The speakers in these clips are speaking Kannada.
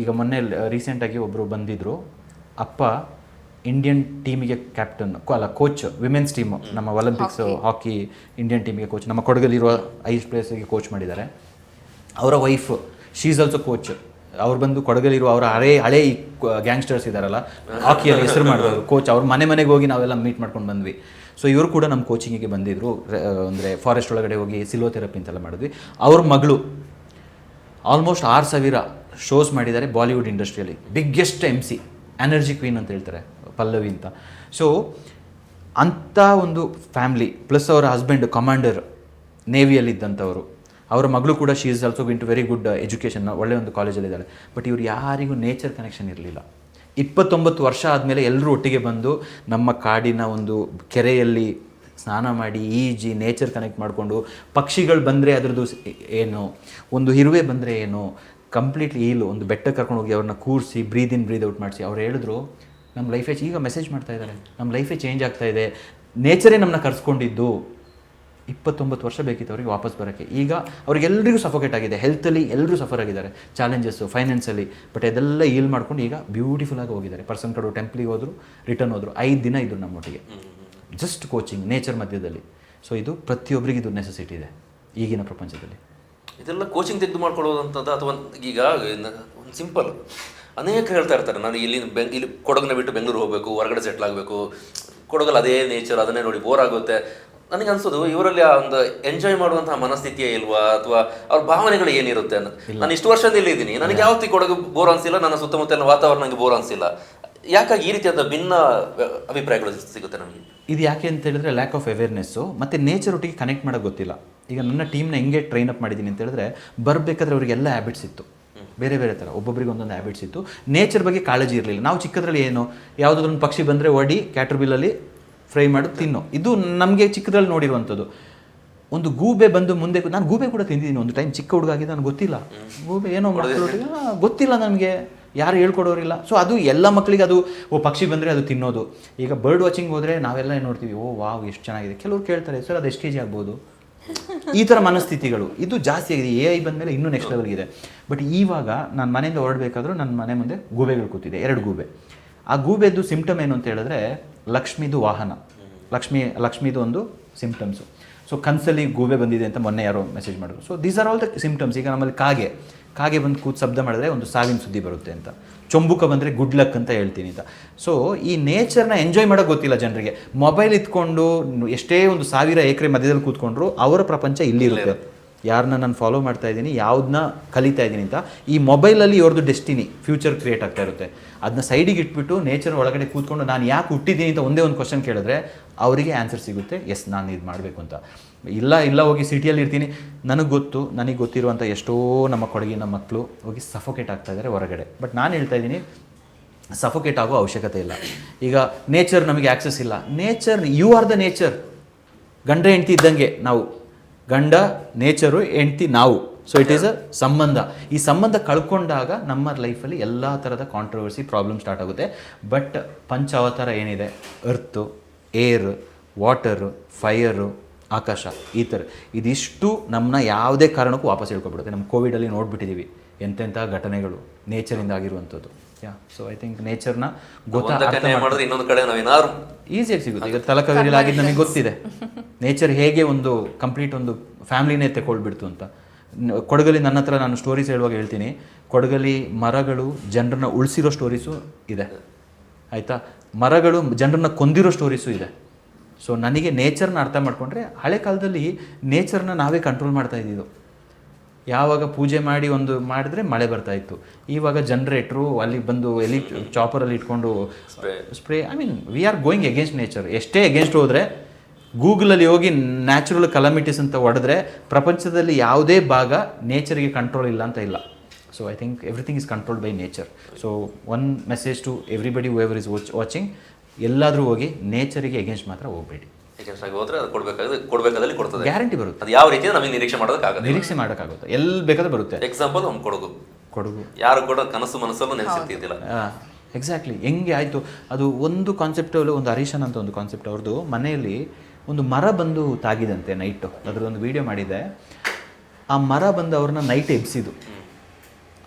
ಈಗ ಮೊನ್ನೆ ರೀಸೆಂಟಾಗಿ ಒಬ್ಬರು ಬಂದಿದ್ದರು, ಅಪ್ಪ ಇಂಡಿಯನ್ ಟೀಮಿಗೆ ಕ್ಯಾಪ್ಟನ್ ಅಲ್ಲ ಕೋಚ್, ವಿಮೆನ್ಸ್ ಟೀಮು, ನಮ್ಮ ಒಲಿಂಪಿಕ್ಸ್ ಹಾಕಿ ಇಂಡಿಯನ್ ಟೀಮಿಗೆ ಕೋಚ್, ನಮ್ಮ ಕೊಡಗಲ್ಲಿರುವ 5 ಪ್ಲೇಯರ್ಸಿಗೆ ಕೋಚ್ ಮಾಡಿದ್ದಾರೆ. ಅವರ wife she is also coach. ಅವ್ರು ಬಂದು ಕೊಡಗಲ್ಲಿರುವ ಅವರ ಹಳೆ ಈ ಗ್ಯಾಂಗ್ಸ್ಟರ್ಸ್ ಇದ್ದಾರಲ್ಲ, ಹಾಕಿಯಲ್ಲಿ ಹೆಸರು ಮಾಡಿದವರು ಕೋಚ್, ಅವ್ರ ಮನೆಗೆ ಹೋಗಿ ನಾವೆಲ್ಲ ಮೀಟ್ ಮಾಡ್ಕೊಂಡು ಬಂದ್ವಿ. ಸೊ ಇವರು ಕೂಡ ನಮ್ಮ ಕೋಚಿಂಗಿಗೆ ಬಂದಿದ್ದರು. ಅಂದರೆ ಫಾರೆಸ್ಟ್ ಒಳಗಡೆ ಹೋಗಿ ಸಿಲೋ ಥೆರಪಿ ಅಂತೆಲ್ಲ ಮಾಡಿದ್ವಿ. ಅವ್ರ ಮಗಳು ಆಲ್ಮೋಸ್ಟ್ 6,000 ಶೋಸ್ ಮಾಡಿದ್ದಾರೆ ಬಾಲಿವುಡ್ ಇಂಡಸ್ಟ್ರಿಯಲ್ಲಿ. ಬಿಗ್ಗೆಸ್ಟ್ MC, ಎನರ್ಜಿ ಕ್ವೀನ್ ಅಂತ ಹೇಳ್ತಾರೆ ಪಲ್ಲವಿ ಅಂತ. ಸೊ ಅಂಥ ಒಂದು ಫ್ಯಾಮ್ಲಿ, ಪ್ಲಸ್ ಅವರ ಹಸ್ಬೆಂಡ್ ಕಮಾಂಡರ್ ನೇವಿಯಲ್ಲಿದ್ದಂಥವರು. ಅವರ ಮಗಳು ಕೂಡ she is also going to very good education, ಒಳ್ಳೆ ಒಂದು ಕಾಲೇಜಲ್ಲಿದ್ದಾಳೆ. ಬಟ್ ಇವ್ರು ಯಾರಿಗೂ ನೇಚರ್ ಕನೆಕ್ಷನ್ ಇರಲಿಲ್ಲ. 29 ವರ್ಷ ಆದಮೇಲೆ ಎಲ್ಲರೂ ಒಟ್ಟಿಗೆ ಬಂದು ನಮ್ಮ ಕಾಡಿನ ಒಂದು ಕೆರೆಯಲ್ಲಿ ಸ್ನಾನ ಮಾಡಿ ಈಜಿ ನೇಚರ್ ಕನೆಕ್ಟ್ ಮಾಡಿಕೊಂಡು, ಪಕ್ಷಿಗಳು ಬಂದರೆ ಅದರದ್ದು ಏನು, ಒಂದು ಇರುವೆ ಬಂದರೆ ಏನು, ಕಂಪ್ಲೀಟ್ಲಿ ಒಂದು ಬೆಟ್ಟಕ್ಕೆ ಕರ್ಕೊಂಡು ಹೋಗಿ ಅವ್ರನ್ನ ಕೂರಿಸಿ ಬ್ರೀದ್ ಇನ್ ಬ್ರೀದ್ ಔಟ್ ಮಾಡಿಸಿ ಅವ್ರು ಹೇಳಿದ್ರು ನಮ್ಮ ಲೈಫೇ ಈಗ ಮೆಸೇಜ್ ಮಾಡ್ತಾ ಇದ್ದಾರೆ, ನಮ್ಮ ಲೈಫೇ ಚೇಂಜ್ ಆಗ್ತಾ ಇದೆ, ನೇಚರೇ ನಮ್ಮನ್ನ ಕರ್ಸ್ಕೊಂಡಿದ್ದು. 29 ವರ್ಷ ಬೇಕಿತ್ತು ಅವ್ರಿಗೆ ವಾಪಸ್ ಬರೋಕ್ಕೆ. ಈಗ ಅವ್ರಿಗೆಲ್ಲರಿಗೂ ಸಫೋಕೇಟ್ ಆಗಿದೆ, ಹೆಲ್ತಲ್ಲಿ ಎಲ್ಲರೂ ಸಫರ್ ಆಗಿದ್ದಾರೆ, ಚಾಲೆಂಜಸ್ಸು ಫೈನಾನ್ಸಲ್ಲಿ. ಬಟ್ ಅದೆಲ್ಲ ಈಲ್ ಮಾಡ್ಕೊಂಡು ಈಗ ಬ್ಯೂಟಿಫುಲ್ಲಾಗಿ ಹೋಗಿದ್ದಾರೆ. ಪರ್ಸನ್ ಕಡೆ ಟೆಂಪ್ಲಿಗೆ ಹೋದರು, ರಿಟರ್ನ್ ಹೋದರು. 5 ದಿನ ಇದ್ದರು ನಮ್ಮೊಟ್ಟಿಗೆ, ಜಸ್ಟ್ ಕೋಚಿಂಗ್ ನೇಚರ್ ಮಧ್ಯದಲ್ಲಿ. ಸೊ ಇದು ಪ್ರತಿಯೊಬ್ಬರಿಗೆ ಇದು ನೆಸೆಸಿಟಿ ಇದೆ ಈಗಿನ ಪ್ರಪಂಚದಲ್ಲಿ. ಇದೆಲ್ಲ ಕೋಚಿಂಗ್ ತೆಗೆದು ಮಾಡ್ಕೊಳ್ಳೋದಂಥದ್ದು, ಅಥವಾ ಈಗ ಒಂದು ಸಿಂಪಲ್ ಅನೇಕ ಹೇಳ್ತಾ ಇರ್ತಾರೆ, ನಾನು ಇಲ್ಲಿ ಕೊಡಗನ್ನ ಬಿಟ್ಟು ಬೆಂಗಳೂರು ಹೋಗಬೇಕು, ಹೊರಗಡೆ ಸೆಟ್ಲ್ ಆಗಬೇಕು, ಕೊಡಗಲ್ಲಿ ಅದೇ ನೇಚರ್ ಅದನ್ನೇ ನೋಡಿ ಬೋರ್ ಆಗುತ್ತೆ. ನನಗೆ ಅನ್ಸೋದು ಇವರಲ್ಲಿ ಆ ಒಂದು ಎಂಜಾಯ್ ಮಾಡುವಂತಹ ಮನಸ್ಥಿತಿಯೇ ಇಲ್ವಾ, ಅಥವಾ ಅವ್ರ ಭಾವನೆಗಳು ಏನಿರುತ್ತೆ ಅಂತ. ನಾನು ಇಷ್ಟು ವರ್ಷದಿಂದ ಇಲ್ಲಿದ್ದೀನಿ, ನನಗೆ ಯಾವತ್ತಿ ಕೊಡಗು ಬೋರ್ ಅನಿಸಿಲ್ಲ, ನನ್ನ ಸುತ್ತಮುತ್ತಲಿನ ವಾತಾವರಣ ನನಗೆ ಬೋರ್ ಅನಿಸಿಲ್ಲ. ಯಾಕಾಗಿ ಈ ರೀತಿಯಾದ ಭಿನ್ನ ಅಭಿಪ್ರಾಯಗಳು ಸಿಗುತ್ತೆ ನಮಗೆ? ಇದು ಯಾಕೆ ಅಂತ ಹೇಳಿದ್ರೆ ಲ್ಯಾಕ್ ಆಫ್ ಅವೇರ್ನೆಸ್ಸು, ಮತ್ತು ನೇಚರ್ ಒಟ್ಟಿಗೆ ಕನೆಕ್ಟ್ ಮಾಡೋಕ್ಕೆ ಗೊತ್ತಿಲ್ಲ. ಈಗ ನನ್ನ ಟೀಮ್ನ ಹೆಂಗೆ ಟ್ರೈನ್ ಅಪ್ ಮಾಡಿದ್ದೀನಿ ಅಂತ ಹೇಳಿದ್ರೆ, ಬರಬೇಕಾದ್ರೆ ಅವರಿಗೆಲ್ಲ ಹ್ಯಾಬಿಟ್ಸ್ ಇತ್ತು, ಬೇರೆ ಬೇರೆ ಥರ, ಒಬ್ಬೊಬ್ಬರಿಗೆ ಒಂದೊಂದು ಹ್ಯಾಬಿಟ್ಸ್ ಇತ್ತು. ನೇಚರ್ ಬಗ್ಗೆ ಕಾಳಜಿ ಇರಲಿಲ್ಲ. ನಾವು ಚಿಕ್ಕದ್ರಲ್ಲಿ ಏನು, ಯಾವುದಾದ್ರೊಂದು ಪಕ್ಷಿ ಬಂದರೆ ಒಡಿ ಕ್ಯಾಟರ್ಬಿಲ್ಲಲ್ಲಿ ಫ್ರೈ ಮಾಡಿ ತಿನ್ನೋ, ಇದು ನಮಗೆ ಚಿಕ್ಕದ್ರಲ್ಲಿ ನೋಡಿರುವಂಥದ್ದು. ಒಂದು ಗೂಬೆ ಬಂದು ಮುಂದೆ, ನಾನು ಗೂಬೆ ಕೂಡ ತಿಂದಿದ್ದೀನಿ ಒಂದು ಟೈಮ್, ಚಿಕ್ಕ ಹುಡುಗಾಗಿದೆ, ನನಗೆ ಗೊತ್ತಿಲ್ಲ ಗೂಬೆ ಏನೋ ಮಕ್ಕಳೊಟ್ಟಿಗೆ ಗೊತ್ತಿಲ್ಲ, ನನಗೆ ಯಾರು ಹೇಳ್ಕೊಡೋರಿಲ್ಲ. ಸೊ ಅದು ಎಲ್ಲ ಮಕ್ಕಳಿಗೆ ಅದು ಪಕ್ಷಿ ಬಂದರೆ ಅದು ತಿನ್ನೋದು. ಈಗ ಬರ್ಡ್ ವಾಚಿಂಗ್ ಹೋದರೆ ನಾವೆಲ್ಲ ಏನು ನೋಡ್ತೀವಿ, ವಾವ್ ಎಷ್ಟು ಚೆನ್ನಾಗಿದೆ. ಕೆಲವ್ರು ಕೇಳ್ತಾರೆ ಸರ್ ಅದು ಎಷ್ಟು kg ಆಗ್ಬೋದು, ಈ ಥರ ಮನಸ್ಥಿತಿಗಳು ಇದು ಜಾಸ್ತಿ ಆಗಿದೆ. AI ಬಂದಮೇಲೆ ಇನ್ನೂ ನೆಕ್ಸ್ಟ್ ಲೆವೆಲ್ಗಿದೆ. ಬಟ್ ಇವಾಗ ನಾನು ಮನೆಯಿಂದ ಹೊರಡಬೇಕಾದ್ರೂ ನನ್ನ ಮನೆ ಮುಂದೆ ಗೂಬೆಗಳು ಕೂತಿದೆ, 2 ಗೂಬೆ. ಆ ಗೂಬೆದ್ದು ಸಿಂಪ್ಟಮ್ ಏನು ಅಂತ ಹೇಳಿದ್ರೆ, ಲಕ್ಷ್ಮಿದು ವಾಹನ, ಲಕ್ಷ್ಮಿದು ಒಂದು ಸಿಂಪ್ಟಮ್ಸು. ಸೊ ಕನಸಲ್ಲಿ ಗೂಬೆ ಬಂದಿದೆ ಅಂತ ಮೊನ್ನೆ ಯಾರೋ ಮೆಸೇಜ್ ಮಾಡಿದ್ರು. So these are all the symptoms. ಈಗ ನಮ್ಮಲ್ಲಿ ಕಾಗೆ ಬಂದು ಕೂತು ಶಬ್ದ ಮಾಡಿದ್ರೆ ಒಂದು ಸಾವಿನ ಸುದ್ದಿ ಬರುತ್ತೆ ಅಂತ, ಚೊಂಬುಕ ಬಂದರೆ ಗುಡ್ ಲಕ್ ಅಂತ ಹೇಳ್ತೀನಿ ಅಂತ. ಸೊ ಈ ನೇಚರ್ನ ಎಂಜಾಯ್ ಮಾಡೋಕ್ಕೆ ಗೊತ್ತಿಲ್ಲ ಜನರಿಗೆ. ಮೊಬೈಲ್ ಇಟ್ಕೊಂಡು ಎಷ್ಟೇ ಒಂದು 1000 ಎಕರೆ ಮಧ್ಯದಲ್ಲಿ ಕೂತ್ಕೊಂಡ್ರು ಅವರ ಪ್ರಪಂಚ ಇಲ್ಲಿರುತ್ತೆ. ಯಾರನ್ನ ನಾನು ಫಾಲೋ ಮಾಡ್ತಾ ಇದ್ದೀನಿ, ಯಾವುದನ್ನ ಕಲಿತಾ ಇದ್ದೀನಿ ಅಂತ, ಈ ಮೊಬೈಲಲ್ಲಿ ಇವ್ರದ್ದು ಡೆಸ್ಟಿನಿ ಫ್ಯೂಚರ್ ಕ್ರಿಯೇಟ್ ಆಗ್ತಾ ಇರುತ್ತೆ. ಅದನ್ನ ಸೈಡಿಗೆ ಇಟ್ಬಿಟ್ಟು ನೇಚರ್ ಒಳಗಡೆ ಕೂತ್ಕೊಂಡು ನಾನು ಯಾಕೆ ಹುಟ್ಟಿದ್ದೀನಿ ಅಂತ ಒಂದೇ ಒಂದು ಕ್ವಶನ್ ಕೇಳಿದ್ರೆ ಅವರಿಗೆ ಆನ್ಸರ್ ಸಿಗುತ್ತೆ, ಎಸ್ ನಾನು ಇದು ಮಾಡಬೇಕು ಅಂತ. ಇಲ್ಲ ಹೋಗಿ ಸಿಟಿಯಲ್ಲಿ ಇರ್ತೀನಿ, ನನಗೆ ಗೊತ್ತಿರುವಂಥ ಎಷ್ಟೋ ನಮ್ಮ ಕೊಡಗಿನ ಮಕ್ಕಳು ಹೋಗಿ ಸಫೋಕೇಟ್ ಆಗ್ತಾ ಇದ್ದಾರೆ ಹೊರಗಡೆ. ಬಟ್ ನಾನು ಹೇಳ್ತಾ ಇದ್ದೀನಿ, ಸಫೋಕೇಟ್ ಆಗೋ ಅವಶ್ಯಕತೆ ಇಲ್ಲ. ಈಗ ನೇಚರ್ ನಮಗೆ ಆ್ಯಕ್ಸಸ್ ಇಲ್ಲ. Nature, you are the nature. ಗಂಡ ಹೆಂಡ್ತಿ ಇದ್ದಂಗೆ ನಾವು, ಗಂಡ ನೇಚರು, ಹೆಂಡ್ತಿ ನಾವು. ಸೊ ಇಟ್ ಈಸ್ ಅ ಸಂಬಂಧ. ಈ ಸಂಬಂಧ ಕಳ್ಕೊಂಡಾಗ ನಮ್ಮ ಲೈಫಲ್ಲಿ ಎಲ್ಲ ಥರದ ಕಾಂಟ್ರವರ್ಸಿ ಪ್ರಾಬ್ಲಮ್ ಸ್ಟಾರ್ಟ್ ಆಗುತ್ತೆ. ಬಟ್ ಪಂಚಾವತಾರ ಏನಿದೆ, ಅರ್ತು, ಏರ್, ವಾಟರು, ಫೈರು, ಆಕಾಶ, ಈ ಥರ ಇದಿಷ್ಟು ನಮ್ಮನ್ನ ಯಾವುದೇ ಕಾರಣಕ್ಕೂ ವಾಪಸ್ ಹೇಳ್ಕೊಬಿಡುತ್ತೆ. ನಮ್ಮ ಕೋವಿಡಲ್ಲಿ ನೋಡ್ಬಿಟ್ಟಿದ್ದೀವಿ ಎಂತೆಂಥ ಘಟನೆಗಳು ನೇಚರಿಂದ ಆಗಿರುವಂಥದ್ದು. ಸೊ ಐ ಥಿಂಕ್ ನೇಚರ್ನ ಇನ್ನೊಂದು ಕಡೆ ನಾವೇನಾದ್ರು ಈಸಿಯಾಗಿ ಸಿಗುತ್ತೆ. ಈಗ ತಲಕಾವೇರಿಯಲ್ಲಿ ಆಗಿದ್ದು ನಮಗೆ ಗೊತ್ತಿದೆ, ನೇಚರ್ ಹೇಗೆ ಒಂದು ಕಂಪ್ಲೀಟ್ ಒಂದು ಫ್ಯಾಮ್ಲಿನೇ ತಗೊಳ್ಬಿಡ್ತು ಅಂತ. ಕೊಡಗಲ್ಲಿ ನನ್ನ ಹತ್ರ ನಾನು ಸ್ಟೋರೀಸ್ ಹೇಳುವಾಗ ಹೇಳ್ತೀನಿ, ಕೊಡಗಲ್ಲಿ ಮರಗಳು ಜನರನ್ನ ಉಳಿಸಿರೋ ಸ್ಟೋರೀಸು ಇದೆ, ಆಯಿತಾ, ಮರಗಳು ಜನರನ್ನ ಕೊಂದಿರೋ ಸ್ಟೋರೀಸು ಇದೆ. ಸೊ ನನಗೆ ನೇಚರ್ನ ಅರ್ಥ ಮಾಡಿಕೊಂಡ್ರೆ, ಹಳೆ ಕಾಲದಲ್ಲಿ ನೇಚರ್ನ ನಾವೇ ಕಂಟ್ರೋಲ್ ಮಾಡ್ತಾ ಇದ್ದಿದ್ದು. ಯಾವಾಗ ಪೂಜೆ ಮಾಡಿ ಒಂದು ಮಾಡಿದ್ರೆ ಮಳೆ ಬರ್ತಾಯಿತ್ತು. ಇವಾಗ ಜನ್ರೇಟ್ರು ಅಲ್ಲಿ ಬಂದು ಚಾಪರಲ್ಲಿ ಇಟ್ಕೊಂಡು spray. I mean we are going against nature. ಎಷ್ಟೇ ಎಗೇನ್ಸ್ಟ್ ಹೋದರೆ, ಗೂಗಲಲ್ಲಿ ಹೋಗಿ ನ್ಯಾಚುರಲ್ ಕಲಾಮಿಟೀಸ್ ಅಂತ ಹೊಡೆದ್ರೆ ಪ್ರಪಂಚದಲ್ಲಿ ಯಾವುದೇ ಭಾಗ ನೇಚರ್ಗೆ ಕಂಟ್ರೋಲ್ ಇಲ್ಲ ಅಂತ ಇಲ್ಲ. So I think everything is controlled by nature. So one message to everybody who ever is watching, ಎಲ್ಲಾದರೂ ಹೋಗಿ ನೇಚರಿಗೆ ಎಗೇನ್ಸ್ಟ್ ಮಾತ್ರ ಹೋಗಬೇಡಿ. ಹೋದ್ರೆ ಅದು ಕೊಡಬೇಕಾದಲ್ಲಿ ಕೊಡ್ತದೆ, ಗ್ಯಾರಂಟಿ ಬರುತ್ತೆ. ಅದು ಯಾವ ರೀತಿ ನಮಗೆ ನಿರೀಕ್ಷೆ ಮಾಡೋಕ್ಕಾಗುತ್ತೆ, ಎಲ್ಲಿ ಬೇಕಾದ್ರೆ ಬರುತ್ತೆ. ಎಕ್ಸಾಂಪಲ್ ಒಂದು ಕೊಡಗು ಯಾರು ಕೂಡ ಕನಸು ಮನಸ್ಸಲ್ಲೂ ನೆನೆಸಿರ್ತಿದ್ದಿಲ್ಲ. ಎಕ್ಸಾಕ್ಟ್ಲಿ ಹೆಂಗೆ ಆಯಿತು ಅದು. ಒಂದು ಕಾನ್ಸೆಪ್ಟಲ್ಲಿ ಒಂದು ಹರೀಶನ್ ಅಂತ ಒಂದು ಕಾನ್ಸೆಪ್ಟ್, ಅವ್ರದ್ದು ಮನೆಯಲ್ಲಿ ಒಂದು ಮರ ಬಂದು ತಾಗಿದಂತೆ ನೈಟು, ಅದರದೊಂದು ವೀಡಿಯೋ ಮಾಡಿದೆ. ಆ ಮರ ಬಂದು ಅವ್ರನ್ನ ನೈಟ್ ಎಬ್ಸಿದ್ದು.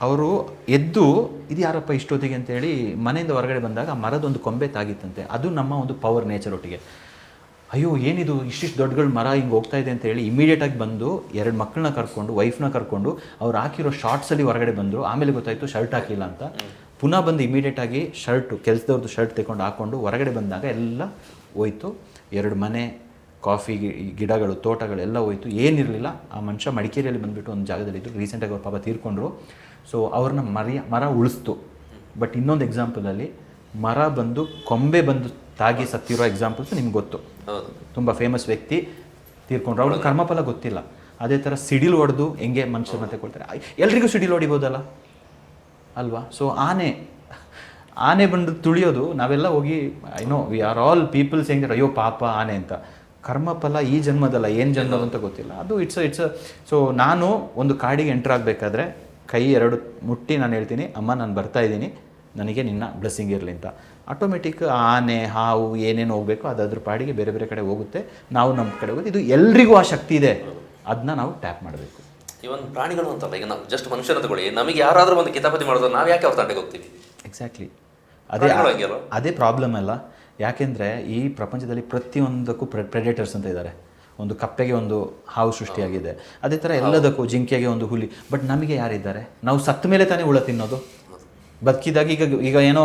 ಅವರು ಎದ್ದು ಇದು ಯಾರಪ್ಪ ಇಷ್ಟೊತ್ತಿಗೆ ಅಂತೇಳಿ ಮನೆಯಿಂದ ಹೊರಗಡೆ ಬಂದಾಗ ಆ ಮರದೊಂದು ಕೊಂಬೆ ತಾಗಿತ್ತಂತೆ. ಅದು ನಮ್ಮ ಒಂದು ಪವರ್ ನೇಚರ್ ಒಟ್ಟಿಗೆ. ಅಯ್ಯೋ ಏನಿದು ಇಷ್ಟಿಷ್ಟು ದೊಡ್ಡಗಳು ಮರ ಹಿಂಗೆ ಹೋಗ್ತಾ ಇದೆ ಅಂತೇಳಿ ಇಮಿಡಿಯೇಟಾಗಿ ಬಂದು 2 ಮಕ್ಕಳನ್ನ ಕರ್ಕೊಂಡು ವೈಫ್ನ ಕರ್ಕೊಂಡು ಅವ್ರು ಹಾಕಿರೋ ಶಾರ್ಟ್ಸಲ್ಲಿ ಹೊರಗಡೆ ಬಂದರು. ಆಮೇಲೆ ಗೊತ್ತಾಯಿತು ಶರ್ಟ್ ಹಾಕಿಲ್ಲ ಅಂತ. ಪುನಃ ಬಂದು ಇಮಿಡಿಯೇಟಾಗಿ ಶರ್ಟು ಕೆಲಸದವ್ರದ್ದು ಶರ್ಟ್ ತೆಕೊಂಡು ಹಾಕ್ಕೊಂಡು ಹೊರಗಡೆ ಬಂದಾಗ ಎಲ್ಲ ಹೋಯ್ತು. 2 ಮನೆ, ಕಾಫಿ ಗಿಡಗಳು, ತೋಟಗಳು ಎಲ್ಲ ಹೋಯ್ತು. ಏನಿರಲಿಲ್ಲ. ಆ ಮನುಷ್ಯ ಮಡಿಕೇರಿಯಲ್ಲಿ ಬಂದುಬಿಟ್ಟು ಒಂದು ಜಾಗದಲ್ಲಿದ್ದು ರೀಸೆಂಟಾಗಿ ಅವ್ರ ಪಾಪ ತೀರ್ಕೊಂಡ್ರು. ಸೊ ಅವ್ರನ್ನ ಮರ ಉಳಿಸ್ತು. ಬಟ್ ಇನ್ನೊಂದು ಎಕ್ಸಾಂಪಲಲ್ಲಿ ಮರ ಬಂದು ಕೊಂಬೆ ಬಂದು ತಾಗಿ ಸತ್ತಿರೋ ಎಕ್ಸಾಂಪಲ್ಸ್ ನಿಮ್ಗೆ ಗೊತ್ತು. ತುಂಬ ಫೇಮಸ್ ವ್ಯಕ್ತಿ ತೀರ್ಕೊಂಡ್ರು. ಅವ್ರಿಗೆ ಕರ್ಮಫಲ ಗೊತ್ತಿಲ್ಲ. ಅದೇ ಥರ ಸಿಡಿಲು ಹೊಡೆದು ಹೆಂಗೆ ಮನುಷ್ಯರು ಮತ್ತೆ ಕೊಡ್ತಾರೆ. ಎಲ್ರಿಗೂ ಸಿಡಿಲು ಹೊಡಿಬೋದಲ್ಲ ಅಲ್ವಾ? ಸೊ ಆನೆ ಬಂದು ತುಳಿಯೋದು, ನಾವೆಲ್ಲ ಹೋಗಿ ವಿ ಆರ್ ಆಲ್ ಪೀಪಲ್ಸ್ ಹೆಂಗೆ ಅಯ್ಯೋ ಪಾಪ ಆನೆ ಅಂತ. ಕರ್ಮಫಲ ಈ ಜನ್ಮದಲ್ಲ, ಏನು ಜನ್ಮದ ಅಂತ ಗೊತ್ತಿಲ್ಲ. ಅದು ಇಟ್ಸ್ ಸೊ ನಾನು ಒಂದು ಕಾಡಿಗೆ ಎಂಟ್ರ್ ಆಗಬೇಕಾದ್ರೆ ಕೈ 2 ಮುಟ್ಟಿ ನಾನು ಹೇಳ್ತೀನಿ, ಅಮ್ಮ ನಾನು ಬರ್ತಾ ಇದ್ದೀನಿ, ನನಗೆ ನಿನ್ನ ಬ್ಲೆಸ್ಸಿಂಗ್ ಇರಲಿ ಅಂತ. ಆಟೋಮೆಟಿಕ್ ಆನೆ, ಹಾವು ಏನೇನು ಹೋಗಬೇಕು ಅದ್ರ ಪಾಡಿಗೆ ಬೇರೆ ಬೇರೆ ಕಡೆ ಹೋಗುತ್ತೆ. ನಾವು ನಮ್ಮ ಕಡೆ ಹೋಗುತ್ತೆ. ಇದು ಎಲ್ರಿಗೂ ಆ ಶಕ್ತಿ ಇದೆ. ಅದನ್ನ ನಾವು ಟ್ಯಾಪ್ ಮಾಡಬೇಕು. ಇವನ್ ಪ್ರಾಣಿಗಳು ಅಂತಲ್ಲ, ಈಗ ನಾವು ಜಸ್ಟ್ ಮನುಷ್ಯರ ತಗೊಳ್ಳಿ, ನಮಗೆ ಯಾರಾದರೂ ಒಂದು ಕಿತಾಪತಿ ಮಾಡಿದ್ರೆ ನಾವು ಯಾಕೆ ಅವ್ರ ತಂಟೆಗೆ ಹೋಗ್ತೀವಿ? ಎಕ್ಸಾಕ್ಟ್ಲಿ ಪ್ರಾಣಿಗಳು ಅದೇ ಪ್ರಾಬ್ಲಮ್ ಅಲ್ಲ. ಯಾಕೆಂದರೆ ಈ ಪ್ರಪಂಚದಲ್ಲಿ ಪ್ರತಿಯೊಂದಕ್ಕೂ ಪ್ರೆಡೇಟರ್ಸ್ ಅಂತ ಇದ್ದಾರೆ. ಒಂದು ಕಪ್ಪೆಗೆ ಒಂದು ಹಾವು ಸೃಷ್ಟಿಯಾಗಿದೆ. ಅದೇ ಥರ ಎಲ್ಲದಕ್ಕೂ ಜಿಂಕೆಗೆ ಒಂದು ಹುಲಿ. ಬಟ್ ನಮಗೆ ಯಾರಿದ್ದಾರೆ? ನಾವು ಸತ್ತ ಮೇಲೆ ತಾನೇ ಹುಳ ತಿನ್ನೋದು. ಬದುಕಿದಾಗ ಈಗ ಏನೋ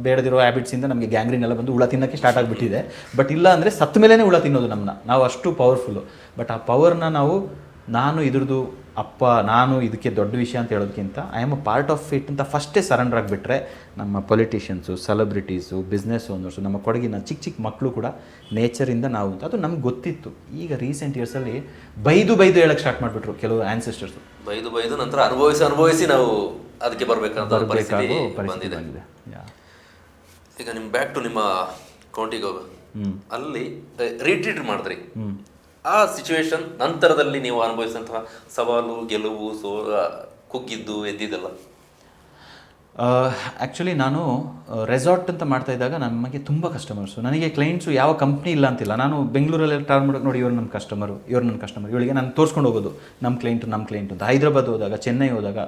ಬೇಡದಿರೋ ಹ್ಯಾಬಿಟ್ಸಿಂದ ನಮಗೆ ಗ್ಯಾಂಗ್ರೀನ್ ಎಲ್ಲ ಬಂದು ಹುಳ ತಿನ್ನೋಕ್ಕೆ ಸ್ಟಾರ್ಟ್ ಆಗಿಬಿಟ್ಟಿದೆ. ಬಟ್ ಇಲ್ಲ ಅಂದರೆ ಸತ್ತ ಮೇಲೇ ಹುಳ ತಿನ್ನೋದು ನಮ್ಮನ್ನ. ನಾವು ಅಷ್ಟು ಪವರ್ಫುಲ್ಲು. ಬಟ್ ಆ ಪವರ್ನ ನಾನು ಇದ್ರದ್ದು ಅಪ್ಪ, ನಾನು ಇದಕ್ಕೆ ದೊಡ್ಡ ವಿಷಯ ಅಂತ ಹೇಳೋದಕ್ಕಿಂತ I am a part of it ಅಂತ ಫಸ್ಟೇ ಸರೆಂಡರ್ ಆಗಿಬಿಟ್ರೆ ನಮ್ಮ ಪೊಲಿಟಿಷಿಯನ್ಸು, ಸೆಲೆಬ್ರಿಟೀಸು, ಬಿಸ್ನೆಸ್ ಓನರ್ಸು, ನಮ್ಮ ಕೊಡಗಿನ ಚಿಕ್ಕ ಮಕ್ಕಳು ಕೂಡ ನೇಚರಿಂದ ನಾವು ಅಂತ ಅದು ನಮ್ಗೆ ಗೊತ್ತಿತ್ತು. ಈಗ ರೀಸೆಂಟ್ ಇಯರ್ಸಲ್ಲಿ ಬೈದು ಹೇಳಕ್ಕೆ ಸ್ಟಾರ್ಟ್ ಮಾಡಿಬಿಟ್ರು ಕೆಲವು ಆ್ಯನ್ಸೆಸ್ಟರ್ಸು. ಬೈದು ನಂತರ ಅನುಭವಿಸಿ ನಾವು ಅದಕ್ಕೆ ಬರಬೇಕಾದ ಪರಿಸ್ಥಿತಿ ಬಂದಿದೆ. ಈಗ ನಿಮ್ಮ ಬ್ಯಾಕ್ ಟು ನಿಮ್ಮ ಕೌಂಟಿಗೆ ಹೋಗೋ ಅಲ್ಲಿ ರಿಟ್ರೀಟ್ ಮಾಡಿದ್ರಿ. ಆ ಸಿಚುವೇಶನ್ ನಂತರದಲ್ಲಿ ನೀವು ಅನುಭವಿಸಿದಂತಹ ಸವಾಲು, ಗೆಲುವು, ಕುಗ್ಗಿದ್ದು ಎದ್ದಿದ್ದೆಲ್ಲ? ಆ್ಯಕ್ಚುಲಿ ನಾನು ರೆಸಾರ್ಟ್ ಅಂತ ಮಾಡ್ತಾ ಇದ್ದಾಗ ನಮಗೆ ತುಂಬ ಕಸ್ಟಮರ್ಸು. ನನಗೆ ಕ್ಲೈಂಟ್ಸು ಯಾವ ಕಂಪ್ನಿ ಇಲ್ಲ ಅಂತಿಲ್ಲ. ನಾನು ಬೆಂಗಳೂರಲ್ಲಿ ಟ್ರಾವೆಲ್ ಮಾಡೋಕೆ ನೋಡಿ ಇವ್ರು ನನ್ನ ಕಸ್ಟಮರು, ಇವಳಿಗೆ ನಾನು ತೋರಿಸ್ಕೊಂಡು ಹೋಗೋದು ನಮ್ಮ ಕ್ಲೈಂಟು ಅಂತ. ಹೈದರಾಬಾದ್ ಹೋದಾಗ, ಚೆನ್ನೈ ಹೋದಾಗ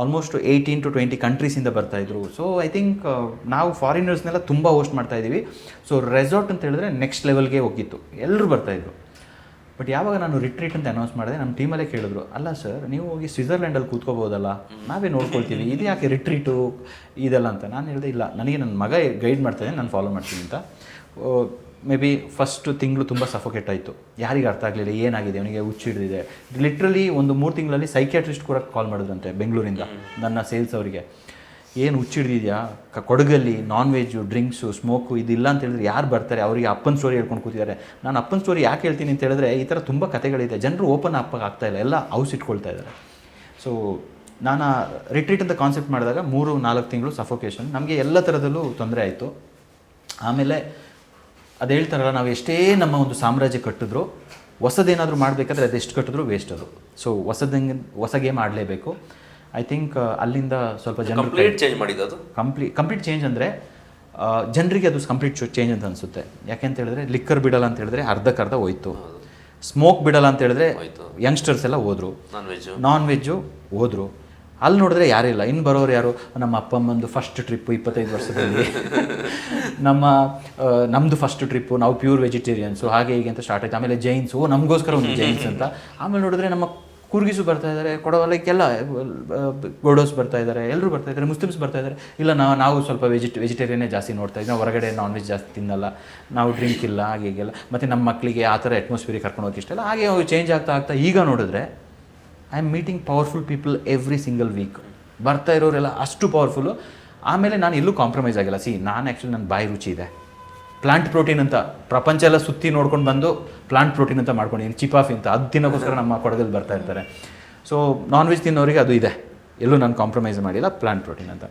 ಆಲ್ಮೋಸ್ಟ್ 18 to 20 ಕಂಟ್ರೀಸಿಂದ ಬರ್ತಾಯಿದ್ರು. ಸೊ ಐ ಥಿಂಕ್ ನಾವು ಫಾರಿನರ್ಸ್ನೆಲ್ಲ ತುಂಬ ಹೋಸ್ಟ್ ಮಾಡ್ತಾಯಿದ್ದೀವಿ. ಸೊ ರೆಸಾರ್ಟ್ ಅಂತ ಹೇಳಿದ್ರೆ ನೆಕ್ಸ್ಟ್ ಲೆವೆಲ್ಗೆ ಹೋಗಿತ್ತು, ಎಲ್ಲರೂ ಬರ್ತಾಯಿದ್ರು. ಬಟ್ ಯಾವಾಗ ನಾನು ರಿಟ್ರೀಟ್ ಅಂತ ಅನೌನ್ಸ್ ಮಾಡಿದೆ, ನಮ್ಮ ಟೀಮಲ್ಲೇ ಕೇಳಿದ್ರು, ಅಲ್ಲ ಸರ್ ನೀವು ಹೋಗಿ ಸ್ವಿಟ್ಜರ್ಲ್ಯಾಂಡಲ್ಲಿ ಕೂತ್ಕೋಬೋದಲ್ಲ, ನಾವೇ ನೋಡ್ಕೊಳ್ತೀವಿ, ಇದು ಯಾಕೆ ರಿಟ್ರೀಟು ಇದೆಲ್ಲ ಅಂತ. ನಾನು ಹೇಳಿದೆ ಇಲ್ಲ, ನನಗೆ ನನ್ನ ಮಗ ಗೈಡ್ ಮಾಡ್ತಾಯಿದ್ದೆ, ನಾನು ಫಾಲೋ ಮಾಡ್ತೀನಿ ಅಂತ. ಮೇ ಬಿ ಫಸ್ಟ್ ತಿಂಗಳು ತುಂಬ ಸಫೋಕೇಟ್ ಆಯಿತು. ಯಾರಿಗೆ ಅರ್ಥ ಆಗಲಿಲ್ಲ ಏನಾಗಿದೆ, ಅವನಿಗೆ ಹುಚ್ಚಿಡಿದಿದೆ. ಲಿಟ್ರಲಿ ಒಂದು 3 ತಿಂಗಳಲ್ಲಿ ಸೈಕ್ಯಾಟ್ರಿಸ್ಟ್ ಕೂಡ ಕಾಲ್ ಮಾಡಿದ್ರಂತೆ ಬೆಂಗಳೂರಿಂದ ನನ್ನ ಸೇಲ್ಸ್ ಅವರಿಗೆ. ಏನು ಹುಚ್ಚಿಡ್ದಿದೆಯಾ, ಕೊಡಗಲ್ಲಿ ನಾನ್ ವೆಜ್ಜು, ಡ್ರಿಂಕ್ಸು, ಸ್ಮೋಕು ಇದಿಲ್ಲ ಅಂತ ಹೇಳಿದ್ರೆ ಯಾರು ಬರ್ತಾರೆ? ಅವರಿಗೆ ಅಪ್ಪನ ಸ್ಟೋರಿ ಹೇಳ್ಕೊಂಡು ಕೂತಿದ್ದಾರೆ. ನಾನು ಅಪ್ಪನ ಸ್ಟೋರಿ ಯಾಕೆ ಹೇಳ್ತೀನಿ ಅಂತ ಹೇಳಿದ್ರೆ, ಈ ಥರ ತುಂಬ ಕಥೆಗಳಿದೆ. ಜನರು ಓಪನ್ ಅಪ್ಪಾಗಿ ಆಗ್ತಾಯಿಲ್ಲ, ಎಲ್ಲ ಹೌಸ್ ಇಟ್ಕೊಳ್ತಾ ಇದ್ದಾರೆ. ಸೊ ನಾನು ರಿಟ್ರೀಟ್ ಅಂತ ಕಾನ್ಸೆಪ್ಟ್ ಮಾಡಿದಾಗ 3-4 ತಿಂಗಳು ಸಫೋಕೇಶನ್, ನಮಗೆ ಎಲ್ಲ ಥರದಲ್ಲೂ ತೊಂದರೆ ಆಯಿತು. ಆಮೇಲೆ ಅದು ಹೇಳ್ತಾರಲ್ಲ, ನಾವು ಎಷ್ಟೇ ನಮ್ಮ ಒಂದು ಸಾಮ್ರಾಜ್ಯ ಕಟ್ಟಿದ್ರು, ಹೊಸದೇನಾದರೂ ಮಾಡಬೇಕಾದ್ರೆ ಅದೆಷ್ಟು ಕಟ್ಟಿದ್ರು ವೇಸ್ಟ್ ಅದು. ಸೊ ಹೊಸ ಗೇಮ್ ಆಡಲೇಬೇಕು. ಐ ಥಿಂಕ್ ಅಲ್ಲಿಂದ ಸ್ವಲ್ಪ ಜನರು ಚೇಂಜ್ ಮಾಡಿದ್ದು. ಕಂಪ್ಲೀಟ್ ಚೇಂಜ್ ಅಂದರೆ ಜನರಿಗೆ ಅದು ಕಂಪ್ಲೀಟ್ ಚೇಂಜ್ ಅಂತ ಅನಿಸುತ್ತೆ. ಯಾಕೆಂತ ಹೇಳಿದ್ರೆ ಲಿಕ್ಕರ್ ಬಿಡಲ್ಲ ಅಂತ ಹೇಳಿದ್ರೆ ಅರ್ಧಕ್ಕರ್ಧ ಹೋಯ್ತು. ಸ್ಮೋಕ್ ಬಿಡಲ್ಲ ಅಂತ ಹೇಳಿದ್ರೆ ಯಂಗ್ಸ್ಟರ್ಸ್ ಎಲ್ಲ ಹೋದರು. ನಾನ್ ವೆಜ್ಜು ಹೋದರು. ಅಲ್ಲಿ ನೋಡಿದ್ರೆ ಯಾರಿಲ್ಲ. ಇನ್ನು ಬರೋರು ಯಾರು? ನಮ್ಮ ಅಪ್ಪಮ್ಮಂದು ಫಸ್ಟ್ ಟ್ರಿಪ್ಪು 25 ವರ್ಷದಲ್ಲಿ, ನಮ್ಮದು ಫಸ್ಟ್ ಟ್ರಿಪ್ಪು, ನಾವು ಪ್ಯೂರ್ ವೆಜಿಟೇರಿಯನ್ಸು, ಹಾಗೆ ಹೀಗೆ ಅಂತ ಸ್ಟಾರ್ಟ್ ಆಯಿತು. ಆಮೇಲೆ ಜೈನ್ಸು, ನಮಗೋಸ್ಕರ ಒಂದು ಜೈನ್ಸ್ ಅಂತ. ಆಮೇಲೆ ನೋಡಿದ್ರೆ ನಮ್ಮ ಕುರ್ಗಿಸು ಬರ್ತಾ ಇದ್ದಾರೆ, ಕೊಡವಲಕ್ಕೆಲ್ಲ ಗೋಡೋಸ್ ಬರ್ತಾ ಇದ್ದಾರೆ, ಎಲ್ಲರೂ ಬರ್ತಾ ಇದ್ದಾರೆ, ಮುಸ್ಲಿಮ್ಸ್ ಬರ್ತಾ ಇದ್ದಾರೆ. ಇಲ್ಲ ನಾವು ಸ್ವಲ್ಪ ವೆಜಿಟೇರಿಯನ್ನೇ ಜಾಸ್ತಿ ನೋಡ್ತಾ ಇದ್ದೀವಿ, ನಾವು ಹೊರಗಡೆ ನಾನ್ ವೆಜ್ ಜಾಸ್ತಿ ತಿನ್ನಲ್ಲ, ನಾವು ಡ್ರಿಂಕ್ ಇಲ್ಲ, ಹಾಗೆ ಹೀಗೆಲ್ಲ. ಮತ್ತು ನಮ್ಮ ಮಕ್ಕಳಿಗೆ ಆ ಥರ ಅಟ್ಮಾಸ್ಫಿಯರಿಗೆ ಕರ್ಕೊಂಡು ಹೋಗಿ ಇಷ್ಟ ಇಲ್ಲ. ಹಾಗೆ ಚೇಂಜ್ ಆಗ್ತಾ ಈಗ ನೋಡಿದ್ರೆ I am meeting powerful people every single week. ಬರ್ತಾ ಇರೋರೆಲ್ಲ ಅಷ್ಟು ಪವರ್ಫುಲ್ಲು. ಆಮೇಲೆ ನಾನು ಎಲ್ಲೂ ಕಾಂಪ್ರಮೈಸ್ ಆಗಿಲ್ಲ. ನಾನು ಆ್ಯಕ್ಚುಲಿ ನನ್ನ ಬಾಯಿ ರುಚಿ ಇದೆ. ಪ್ಲಾಂಟ್ ಪ್ರೋಟೀನ್ ಅಂತ ಪ್ರಪಂಚ ಎಲ್ಲ ಸುತ್ತಿ ನೋಡ್ಕೊಂಡು ಬಂದು ಪ್ಲಾಂಟ್ ಪ್ರೋಟೀನ್ ಅಂತ ಮಾಡ್ಕೊಂಡಿದ್ದೀನಿ, ಚಿಪಾಫಿ ಅಂತ. ಅದು ತಿನ್ನೋಕ್ಕೋಸ್ಕರ ನಮ್ಮ ಕೊಡಗಲ್ಲಿ ಬರ್ತಾ ಇರ್ತಾರೆ. ಸೊ ನಾನ್ ವೆಜ್ ತಿನ್ನೋರಿಗೆ ಅದು ಇದೆ, ಎಲ್ಲೂ ನಾನು ಕಾಂಪ್ರಮೈಸ್ ಮಾಡಿಲ್ಲ, ಪ್ಲಾಂಟ್ ಪ್ರೋಟೀನ್ ಅಂತ.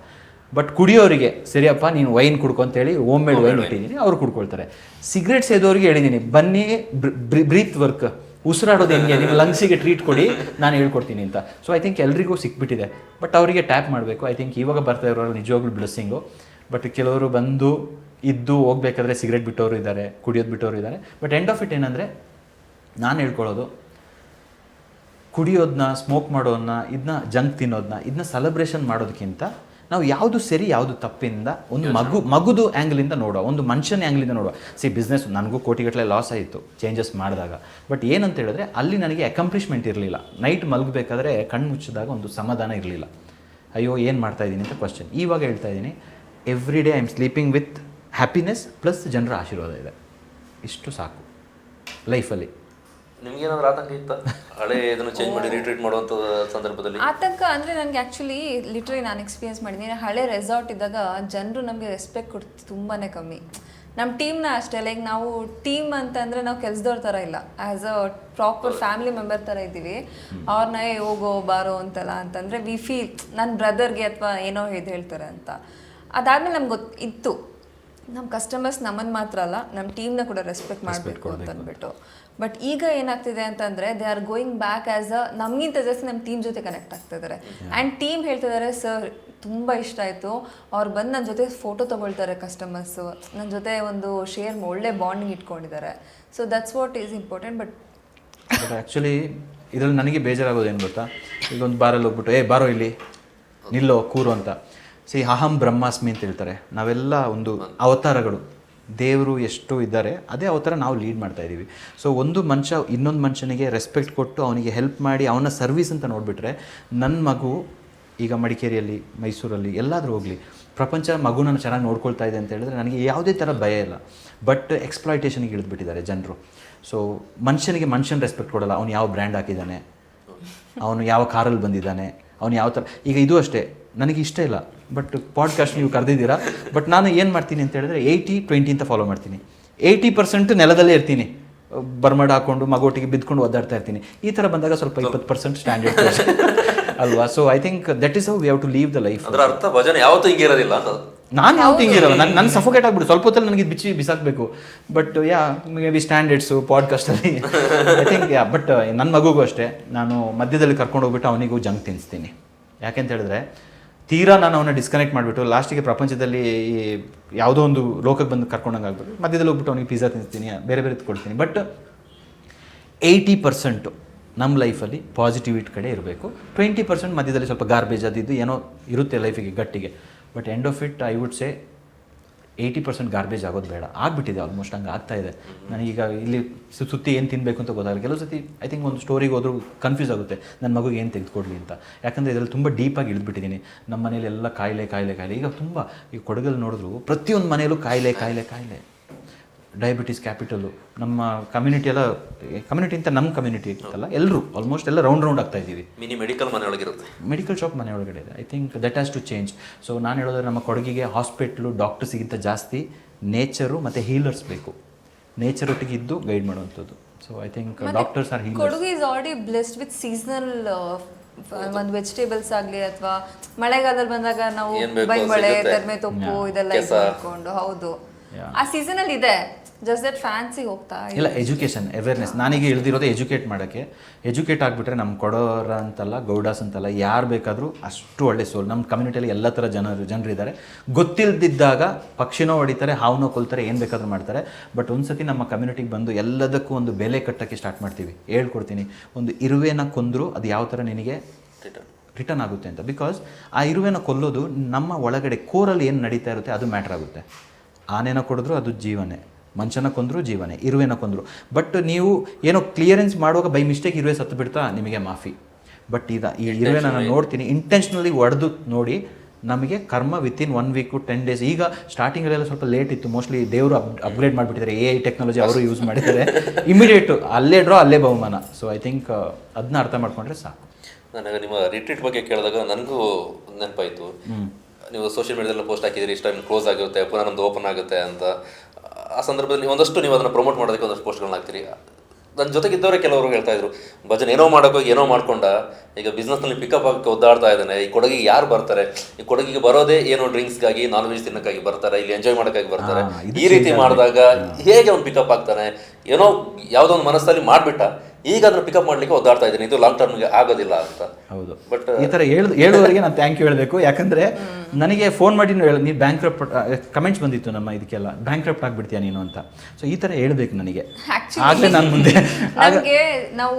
ಬಟ್ ಕುಡಿಯೋರಿಗೆ ಸರಿಯಪ್ಪ ನೀನು ವೈನ್ ಕುಡ್ಕೊ ಅಂತೇಳಿ ಹೋಮ್ ಮೇಡ್ ವೈನ್ ಇಟ್ಟಿದ್ದೀನಿ, ಅವ್ರು ಕುಡ್ಕೊಳ್ತಾರೆ. ಸಿಗರೇಟ್ ಸೇದೋರಿಗೆ ಹೇಳಿದ್ದೀನಿ, ಬನ್ನಿ ಬ್ರೀತ್ ವರ್ಕ್, ಉಸಿರಾಡೋದು ಹೆಂಗೆ, ನಿಮ್ಮ ಲಂಗ್ಸಿಗೆ ಟ್ರೀಟ್ ಕೊಡಿ, ನಾನು ಹೇಳ್ಕೊಡ್ತೀನಿ ಅಂತ. ಸೊ ಐ ಥಿಂಕ್ ಎಲ್ರಿಗೂ ಸಿಕ್ಬಿಟ್ಟಿದೆ. ಬಟ್ ಅವರಿಗೆ ಟ್ಯಾಪ್ ಮಾಡಬೇಕು. ಐ ಥಿಂಕ್ ಇವಾಗ ಬರ್ತಾ ಇರೋರು ನಿಜವಾಗ್ಲೂ ಬ್ಲೆಸ್ಸಿಂಗು. ಬಟ್ ಕೆಲವರು ಬಂದು ಇದ್ದು ಹೋಗ್ಬೇಕಾದ್ರೆ ಸಿಗರೇಟ್ ಬಿಟ್ಟವರು ಇದ್ದಾರೆ, ಕುಡಿಯೋದು ಬಿಟ್ಟವರು ಇದ್ದಾರೆ. ಬಟ್ ಎಂಡ್ ಆಫ್ ಇಟ್ ಏನಂದರೆ ನಾನು ಹೇಳ್ಕೊಳ್ಳೋದು, ಕುಡಿಯೋದನ್ನ, ಸ್ಮೋಕ್ ಮಾಡೋದನ್ನ, ಇದನ್ನ ಜಂಕ್ ತಿನ್ನೋದನ್ನ, ಇದನ್ನ ಸೆಲೆಬ್ರೇಷನ್ ಮಾಡೋದಕ್ಕಿಂತ ನಾವು ಯಾವುದು ಸರಿ ಯಾವುದು ತಪ್ಪಿಂದ ಒಂದು ಮಗುದು ಆ್ಯಂಗಲಿಂದ ನೋಡೋ, ಒಂದು ಮನುಷ್ಯನ ಆ್ಯಂಗಲಿಂದ ನೋಡುವ. ಬಿಸ್ನೆಸ್ ನನಗೂ ಕೋಟಿಗಟ್ಟಲೆ ಲಾಸ್ ಆಯಿತು ಚೇಂಜಸ್ ಮಾಡಿದಾಗ. ಬಟ್ ಏನಂತ ಹೇಳಿದ್ರೆ ಅಲ್ಲಿ ನನಗೆ ಅಕಂಪ್ಲಿಷ್ಮೆಂಟ್ ಇರಲಿಲ್ಲ. ನೈಟ್ ಮಲಗಬೇಕಾದ್ರೆ ಕಣ್ಣು ಮುಚ್ಚಿದಾಗ ಒಂದು ಸಮಾಧಾನ ಇರಲಿಲ್ಲ. ಅಯ್ಯೋ ಏನು ಮಾಡ್ತಾ ಇದ್ದೀನಿ ಅಂತ ಕ್ವಶನ್. ಇವಾಗ ಹೇಳ್ತಾ ಇದ್ದೀನಿ, every day I am sleeping with happiness plus ಜನರ ಆಶೀರ್ವಾದ ಇದೆ. ಇಷ್ಟು ಸಾಕು ಲೈಫಲ್ಲಿ. ನಿಮ್ಗೇನಾದ್ರೂ ಆತಂಕ ಇತ್ತ ಹಳೆ ಇದನ್ನು ಚೇಂಜ್ ಮಾಡಿ ರೀಟ್ರೀಟ್ ಮಾಡುವಂಥ ಸಂದರ್ಭದಲ್ಲಿ? ಆತಂಕ ಅಂದರೆ ನನಗೆ ಆ್ಯಕ್ಚುಲಿ ಲಿಟ್ರಲಿ ನಾನು ಎಕ್ಸ್ಪೀರಿಯನ್ಸ್ ಮಾಡಿದ್ದೀನಿ. ಹಳೆ ರೆಸಾರ್ಟ್ ಇದ್ದಾಗ ಜನರು ನಮಗೆ ರೆಸ್ಪೆಕ್ಟ್ ಕೊಡ್ತಿ ತುಂಬಾ ಕಮ್ಮಿ. ನಮ್ಮ ಟೀಮ್ನ ಅಷ್ಟೇ, ಲೈಕ್ ನಾವು ಟೀಮ್ ಅಂತಂದರೆ ನಾವು ಕೆಲಸದವ್ರ ಥರ ಇಲ್ಲ, as a proper family member ಥರ ಇದ್ದೀವಿ. ಅವ್ರನ್ನ ಹೋಗೋ ಬಾರೋ ಅಂತಲ್ಲ ಅಂತಂದರೆ ವಿ ಫೀಲ್ ನನ್ನ ಬ್ರದರ್ಗೆ ಅಥವಾ ಏನೋ ಇದು ಹೇಳ್ತಾರೆ ಅಂತ. ಅದಾದಮೇಲೆ ನಮ್ಗೆ ಇತ್ತು ನಮ್ಮ ಕಸ್ಟಮರ್ಸ್ ನಮ್ಮನ್ನು ಮಾತ್ರ ಅಲ್ಲ ನಮ್ಮ ಟೀಮ್ನ ಕೂಡ ರೆಸ್ಪೆಕ್ಟ್ ಮಾಡಬೇಕು ಅಂತ ಅಂದ್ಬಿಟ್ಟು. ಬಟ್ ಈಗ ಏನಾಗ್ತಿದೆ ಅಂತಂದರೆ they are going back as a ನಮಗಿಂತ ಜಾಸ್ತಿ ನಮ್ಮ ಟೀಮ್ ಜೊತೆ ಕನೆಕ್ಟ್ ಆಗ್ತಿದ್ದಾರೆ. ಆ್ಯಂಡ್ ಟೀಮ್ ಹೇಳ್ತಿದ್ದಾರೆ, ಸರ್ ತುಂಬ ಇಷ್ಟ ಆಯಿತು, ಅವ್ರು ಬಂದು ನನ್ನ ಜೊತೆ ಫೋಟೋ ತೊಗೊಳ್ತಾರೆ ಕಸ್ಟಮರ್ಸು, ನನ್ನ ಜೊತೆ ಒಂದು ಒಳ್ಳೆ ಬಾಂಡಿಂಗ್ ಇಟ್ಕೊಂಡಿದ್ದಾರೆ. So that's what is important. But actually ಇದರಲ್ಲಿ ನನಗೆ ಬೇಜಾರಾಗೋದೇನು ಗೊತ್ತಾ, ಈಗ ಒಂದು ಬಾರಲ್ಲಿ ಹೋಗ್ಬಿಟ್ಟು ಬಾರೋ ಇಲ್ಲಿ ನಿಲ್ಲೋ ಕೂರು ಅಂತ. ಅಹಂ ಬ್ರಹ್ಮಾಸ್ಮಿ ಅಂತ ಹೇಳ್ತಾರೆ. ನಾವೆಲ್ಲ ಒಂದು ಅವತಾರಗಳು, ದೇವರು ಎಷ್ಟು ಇದ್ದಾರೆ ಅದೇ ಅವತಾರ ನಾವು ಲೀಡ್ ಮಾಡ್ತಾ ಇದ್ದೀವಿ. ಸೊ ಒಂದು ಮನುಷ್ಯ ಇನ್ನೊಂದು ಮನುಷ್ಯನಿಗೆ ರೆಸ್ಪೆಕ್ಟ್ ಕೊಟ್ಟು ಅವನಿಗೆ ಹೆಲ್ಪ್ ಮಾಡಿ ಅವನ ಸರ್ವಿಸ್ ಅಂತ ನೋಡಿಬಿಟ್ರೆ, ನನ್ನ ಮಗು ಈಗ ಮಡಿಕೇರಿಯಲ್ಲಿ, ಮೈಸೂರಲ್ಲಿ ಎಲ್ಲಾದರೂ ಹೋಗಲಿ, ಪ್ರಪಂಚ ಮಗುನ ಚೆನ್ನಾಗಿ ನೋಡ್ಕೊಳ್ತಾ ಇದೆ ಅಂತ ಹೇಳಿದ್ರೆ ನನಗೆ ಯಾವುದೇ ಥರ ಭಯ ಇಲ್ಲ. ಬಟ್ ಎಕ್ಸ್ಪ್ಲಾಯ್ಟೇಷನ್ಗೆ ಇಳಿದ್ಬಿಟ್ಟಿದ್ದಾರೆ ಜನರು. ಸೊ ಮನುಷ್ಯನಿಗೆ ಮನುಷ್ಯನ ರೆಸ್ಪೆಕ್ಟ್ ಕೊಡಲ್ಲ. ಅವನು ಯಾವ ಬ್ರ್ಯಾಂಡ್ ಹಾಕಿದ್ದಾನೆ, ಅವನು ಯಾವ ಕಾರಲ್ಲಿ ಬಂದಿದ್ದಾನೆ, ಅವನು ಯಾವ ಥರ. ಈಗ ಇದು ಅಷ್ಟೇ, ನನಗೆ ಇಷ್ಟ ಇಲ್ಲ ಬಟ್ ಪಾಡ್ಕಾಸ್ಟ್ ನೀವು ಕರೆದಿದ್ದೀರಾ. ಬಟ್ ನಾನು ಏನು ಮಾಡ್ತೀನಿ ಅಂತ ಹೇಳಿದ್ರೆ 80-20 ಅಂತ ಫಾಲೋ ಮಾಡ್ತೀನಿ. 80% ನೆಲದಲ್ಲೇ ಇರ್ತೀನಿ, ಬರ್ಮಡ್ ಹಾಕ್ಕೊಂಡು ಮಗೋಟಿಗೆ ಬಿದ್ಕೊಂಡು ಒದ್ದಾಡ್ತಾ ಇರ್ತೀನಿ. ಈ ಥರ ಬಂದಾಗ ಸ್ವಲ್ಪ 20% ಸ್ಟ್ಯಾಂಡರ್ಡ್ ಅಲ್ವಾ? So I think that is how we have to leave the life. ಅದರ ಅರ್ಥ ಭಜನೆ ಯಾವತ್ತೂ ಹಿಂಗಿರೋದಿಲ್ಲ ಅಂತ. ನಾನು ಯಾವತ್ತೂ ಹಿಂಗಿರಲ್ಲ, ನನ್ನ ಸಫೋಕೇಟ್ ಆಗ್ಬಿಡು, ಸ್ವಲ್ಪ ಹೊತ್ತಲ್ಲಿ ನನಗೆ ಬಿಸಾಕಬೇಕು. ಬಟ್ ಮೇ ಬಿ ಸ್ಟ್ಯಾಂಡರ್ಡ್ಸು ಪಾಡ್ಕಾಸ್ಟಲ್ಲಿ ಐ ಥಿಂಕ್ ಬಟ್ ನನ್ನ ಮಗುಗೂ ಅಷ್ಟೇ, ನಾನು ಮಧ್ಯದಲ್ಲಿ ಕರ್ಕೊಂಡು ಹೋಗ್ಬಿಟ್ಟು ಅವನಿಗೂ ಜಂಕ್ ತಿನ್ನಿಸ್ತೀನಿ. ಯಾಕೆಂತ ಹೇಳಿದ್ರೆ ತೀರಾ ನಾನು ಅವನ್ನ ಡಿಸ್ಕನೆಕ್ಟ್ ಮಾಡಿಬಿಟ್ಟು ಲಾಸ್ಟಿಗೆ ಪ್ರಪಂಚದಲ್ಲಿ ಯಾವುದೋ ಒಂದು ಲೋಕಕ್ಕೆ ಬಂದು ಕರ್ಕೊಂಡಂಗೆ ಆಗ್ಬಿಟ್ಟು ಮಧ್ಯದಲ್ಲಿ ಹೋಗ್ಬಿಟ್ಟು ಅವನಿಗೆ ಪಿಜ್ಜಾ ತಿನ್ನಿಸ್ತೀನಿ, ಬೇರೆ ಬೇರೆ ಕೊಡ್ತೀನಿ. ಬಟ್ 80% ನಮ್ಮ ಲೈಫಲ್ಲಿ ಪಾಸಿಟಿವಿಟಿ ಕಡೆ ಇರಬೇಕು. 20% ಮಧ್ಯದಲ್ಲಿ ಸ್ವಲ್ಪ ಗಾರ್ಬೇಜ್ ಅದಿದ್ದು ಏನೋ ಇರುತ್ತೆ ಲೈಫಿಗೆ ಗಟ್ಟಿಗೆ. But end of it I would say 80% garbage ಆಗೋದು ಬೇಡ. ಆಗಿಬಿಟ್ಟಿದೆ, ಆಲ್ಮೋಸ್ಟ್ ಹಂಗೆ ಆಗ್ತಾ ಇದೆ. ನನಗೀಗ ಇಲ್ಲಿ ಸುತ್ತಿ ಏನು ತಿನ್ನಬೇಕು ಅಂತ ಗೊತ್ತಾಗಲ್ಲ. ಕೆಲವು ಸತಿ ಐ ಥಿಂಕ್ ಒಂದು ಸ್ಟೋರಿಗೆ ಹೋದ್ರೂ ಕನ್ಫ್ಯೂಸ್ ಆಗುತ್ತೆ, ನನ್ನ ಮಗುಗೆ ಏನು ತೆಗೆದುಕೊಡ್ಲಿ ಅಂತ. ಯಾಕಂದರೆ ಇದರಲ್ಲಿ ತುಂಬ ಡೀಪಾಗಿ ಇಳಿದ್ಬಿಟ್ಟಿದ್ದೀನಿ. ನಮ್ಮ ಮನೇಲಿ ಎಲ್ಲ ಕಾಯಿಲೆ. ಈಗ ತುಂಬ ಈಗ ಕೊಡಗಲ್ಲಿ ನೋಡಿದ್ರು ಪ್ರತಿಯೊಂದು ಮನೆಯಲ್ಲೂ ಕಾಯಿಲೆ. Diabetes capital. ನಮ್ಮ ಕಮ್ಯುನಿಟಿ ಎಲ್ಲ, ಕಮ್ಯುನಿಟಿ ಅಂತ ನಮ್ಮ ಕಮ್ಯುನಿಟಿ ಅಲ್ಲ, ಎಲ್ಲರೂ ಆಲ್ಮೋಸ್ಟ್ ಎಲ್ಲ ರೌಂಡ್ ಆಗ್ತಾ ಇದ್ದೀವಿ. ಮಿನಿ ಮೆಡಿಕಲ್ ಮನೆಯೊಳಗಿರುತ್ತೆ, ಮೆಡಿಕಲ್ ಶಾಪ್ ಮನೆಯೊಳಗಡೆ ಇದೆ. I think that has to change. So ನಾನು ಹೇಳೋದ್ರೆ ನಮ್ಮ ಕೊಡಗಿಗೆ ಹಾಸ್ಪಿಟ್ಲು ಡಾಕ್ಟರ್ಸಿಗಿಂತ ಜಾಸ್ತಿ ನೇಚರು ಮತ್ತು ಹೀಲರ್ಸ್ ಬೇಕು. ನೇಚರ್ ಒಟ್ಟಿಗೆ ಇದ್ದು ಗೈಡ್ ಮಾಡುವಂಥದ್ದು. So I think doctors R healers. Kodagu is already blessed with seasonal ಒಂದು ವೆಜಿಟೇಬಲ್ಸ್ ಆಗಲಿ ಅಥವಾ ಮಳೆಗಾಲದಲ್ಲಿ ಬಂದಾಗ ನಾವು ಬೈಂಬಳೆ, ತರ್ಮೆ ತೊಪ್ಪು ಇದೆಲ್ಲ ಇದು ಮಾಡ್ಕೊಂಡು, ಹೌದು ಆ ಸೀಸನಲ್ಲಿ ಇದೆ. ಜಸ್ಟ್ ದಟ್ ಫ್ಯಾನ್ಸಿಗೆ ಹೋಗ್ತಾ ಇಲ್ಲ. ಎಜುಕೇಷನ್ ಅವೇರ್ನೆಸ್ ನಾನೀಗ ಇಳಿದಿರೋದು ಎಜುಕೇಟ್ ಮಾಡೋಕ್ಕೆ. ಎಜುಕೇಟ್ ಆಗಿಬಿಟ್ರೆ ನಮ್ಮ ಕೊಡೋರ ಅಂತಲ್ಲ, ಗೌಡಾಸ್ ಅಂತಲ್ಲ, ಯಾರು ಬೇಕಾದರೂ ಅಷ್ಟು ಒಳ್ಳೆ ಸೋಲ್. ನಮ್ಮ ಕಮ್ಯುನಿಟಿಯಲ್ಲಿ ಎಲ್ಲ ಥರ ಜನರಿದ್ದಾರೆ. ಗೊತ್ತಿಲ್ಲದಿದ್ದಾಗ ಪಕ್ಷಿನೋ ಹೊಡಿತಾರೆ, ಹಾವನೋ ಕೊಲ್ತಾರೆ, ಏನು ಬೇಕಾದರೂ ಮಾಡ್ತಾರೆ. ಬಟ್ ಒಂದು ಸತಿ ನಮ್ಮ ಕಮ್ಯುನಿಟಿಗೆ ಬಂದು ಎಲ್ಲದಕ್ಕೂ ಒಂದು ಬೆಲೆ ಕಟ್ಟೋಕ್ಕೆ ಸ್ಟಾರ್ಟ್ ಮಾಡ್ತೀವಿ. ಹೇಳ್ಕೊಡ್ತೀನಿ, ಒಂದು ಇರುವೆನ ಕೊಂದರೂ ಅದು ಯಾವ ಥರ ನಿನಗೆ ರಿಟರ್ನ್ ಆಗುತ್ತೆ ಅಂತ. ಬಿಕಾಸ್ ಆ ಇರುವೆನ ಕೊಲ್ಲೋದು ನಮ್ಮ ಒಳಗಡೆ ಕೋರಲ್ಲಿ ಏನು ನಡೀತಾ ಇರುತ್ತೆ ಅದು ಮ್ಯಾಟ್ರ್ ಆಗುತ್ತೆ. ಆನೆನ ಕೊಡಿದ್ರು ಅದು ಜೀವನೇ, ಮನುಷ್ಯನ ಕೊಂದ್ರು ಜೀವನೇ, ಇರುವೆನ ಕೊಂದ್ರು. ಬಟ್ ನೀವು ಏನೋ ಕ್ಲಿಯರೆನ್ಸ್ ಮಾಡುವಾಗ ಬೈ ಮಿಸ್ಟೇಕ್ ಇರುವೆ ಸತ್ತು ಬಿಡ್ತಾ ನಿಮಗೆ ಮಾಫಿ. ಬಟ್ ಈ ಇರುವೆನ ನಾನು ನೋಡ್ತೀನಿ, ಇಂಟೆನ್ಷನಲಿ ಹೊಡೆದು ನೋಡಿ ನಮಗೆ ಕರ್ಮ ವಿತಿನ್ 1 ವೀಕು 10 ಡೇಸ್. ಈಗ ಸ್ಟಾರ್ಟಿಂಗಲ್ಲೆಲ್ಲ ಸ್ವಲ್ಪ ಲೇಟ್ ಇತ್ತು. ಮೋಸ್ಟ್ಲಿ ದೇವರು ಅಪ್ಗ್ರೇಡ್ ಮಾಡಿಬಿಟ್ಟಿದ್ದಾರೆ, AI ಟೆಕ್ನಾಲಜಿ ಅವರು ಯೂಸ್ ಮಾಡಿದ್ದಾರೆ. ಇಮಿಡಿಯೇಟು ಅಲ್ಲೇ ಡ್ರಾ ಅಲ್ಲೇ ಬಹುಮಾನ. ಸೊ ಐ ಥಿಂಕ್ ಅದನ್ನ ಅರ್ಥ ಮಾಡ್ಕೊಂಡ್ರೆ ಸಾಕು. ನನಗೆ ನಿಮ್ಮ ರಿಟ್ರೀಟ್ ಬಗ್ಗೆ ಕೇಳಿದಾಗ ನನಗೂ ನೆನಪಾಯಿತು. ನೀವು ಸೋಷಿಯಲ್ ಮೀಡಿಯಾದಲ್ಲಿ ಪೋಸ್ಟ್ ಹಾಕಿದ್ದೀರಿ, ಇಷ್ಟು ಟೈಮ್ ಕ್ಲೋಸ್ ಆಗುತ್ತೆ, ಪುನಃ ನಮ್ಮದು ಓಪನ್ ಆಗುತ್ತೆ ಅಂತ. ಆ ಸಂದರ್ಭದಲ್ಲಿ ಒಂದಷ್ಟು ನೀವು ಅದನ್ನು ಪ್ರಮೋಟ್ ಮಾಡೋದಕ್ಕೆ ಒಂದಷ್ಟು ಪೋಸ್ಟ್ಗಳನ್ನ ಹಾಕ್ತೀರಿ. ನನ್ನ ಜೊತೆಗಿದ್ದವರೇ ಕೆಲವರು ಹೇಳ್ತಾ ಇದ್ರು, ಭಜನ್ ಏನೋ ಮಾಡೋಕ್ಕೋಗಿ ಏನೋ ಮಾಡ್ಕೊಂಡ ಈಗ ಬಿಸ್ನೆಸ್ನಲ್ಲಿ ಪಿಕಪ್ ಆಗೋಕ್ಕೆ ಒದ್ದಾಡ್ತಾ ಇದ್ದಾನೆ. ಈ ಕೊಡಗಿಗೆ ಯಾರು ಬರ್ತಾರೆ? ಈ ಕೊಡಗಿಗೆ ಬರೋದೇ ಏನೋ ಡ್ರಿಂಕ್ಸ್ಗಾಗಿ, ನಾನ್ ವೆಜ್ ತಿನ್ನೋಕ್ಕಾಗಿ ಬರ್ತಾರೆ, ಇಲ್ಲಿ ಎಂಜಾಯ್ ಮಾಡೋಕ್ಕಾಗಿ ಬರ್ತಾರೆ. ಈ ರೀತಿ ಮಾಡಿದಾಗ ಹೇಗೆ ಅವ್ನು ಪಿಕಪ್ ಆಗ್ತಾನೆ? ಏನೋ ಯಾವುದೋ ಒಂದು ಮನಸ್ಸಲ್ಲಿ ಮಾಡಿಬಿಟ್ಟ, ಈಗ ಅದನ್ನು ಪಿಕಪ್ ಮಾಡಲಿಕ್ಕೆ ಒದ್ದಾಡ್ತಾ ಇದ್ದೀನಿ, ಇದು ಲಾಂಗ್ ಟರ್ಮ್ಗೆ ಆಗೋದಿಲ್ಲ ಅಂತ. ಹೌದು. ಬಟ್ ಈ ಥರ ಹೇಳುವವರೆಗೆ ನಾನು ಥ್ಯಾಂಕ್ ಯು ಹೇಳಬೇಕು. ಯಾಕಂದರೆ ನನಗೆ ಫೋನ್ ಮಾಡಿ ನೀವು ಬ್ಯಾಂಕ್ರಪ್ಟ್ ಕಮೆಂಟ್ಸ್ ಬಂದಿತ್ತು ನಮ್ಮ ಇದಕ್ಕೆಲ್ಲ, ಬ್ಯಾಂಕ್ರಪ್ಟ್ ಆಗಿಬಿಡ್ತೀಯ ನೀನು ಅಂತ. ಸೊ ಈ ಥರ ಹೇಳ್ಬೇಕು ನನಗೆ, ಆಗಲೇ ನಾನು ಮುಂದೆ. ನಮಗೆ ನಾವು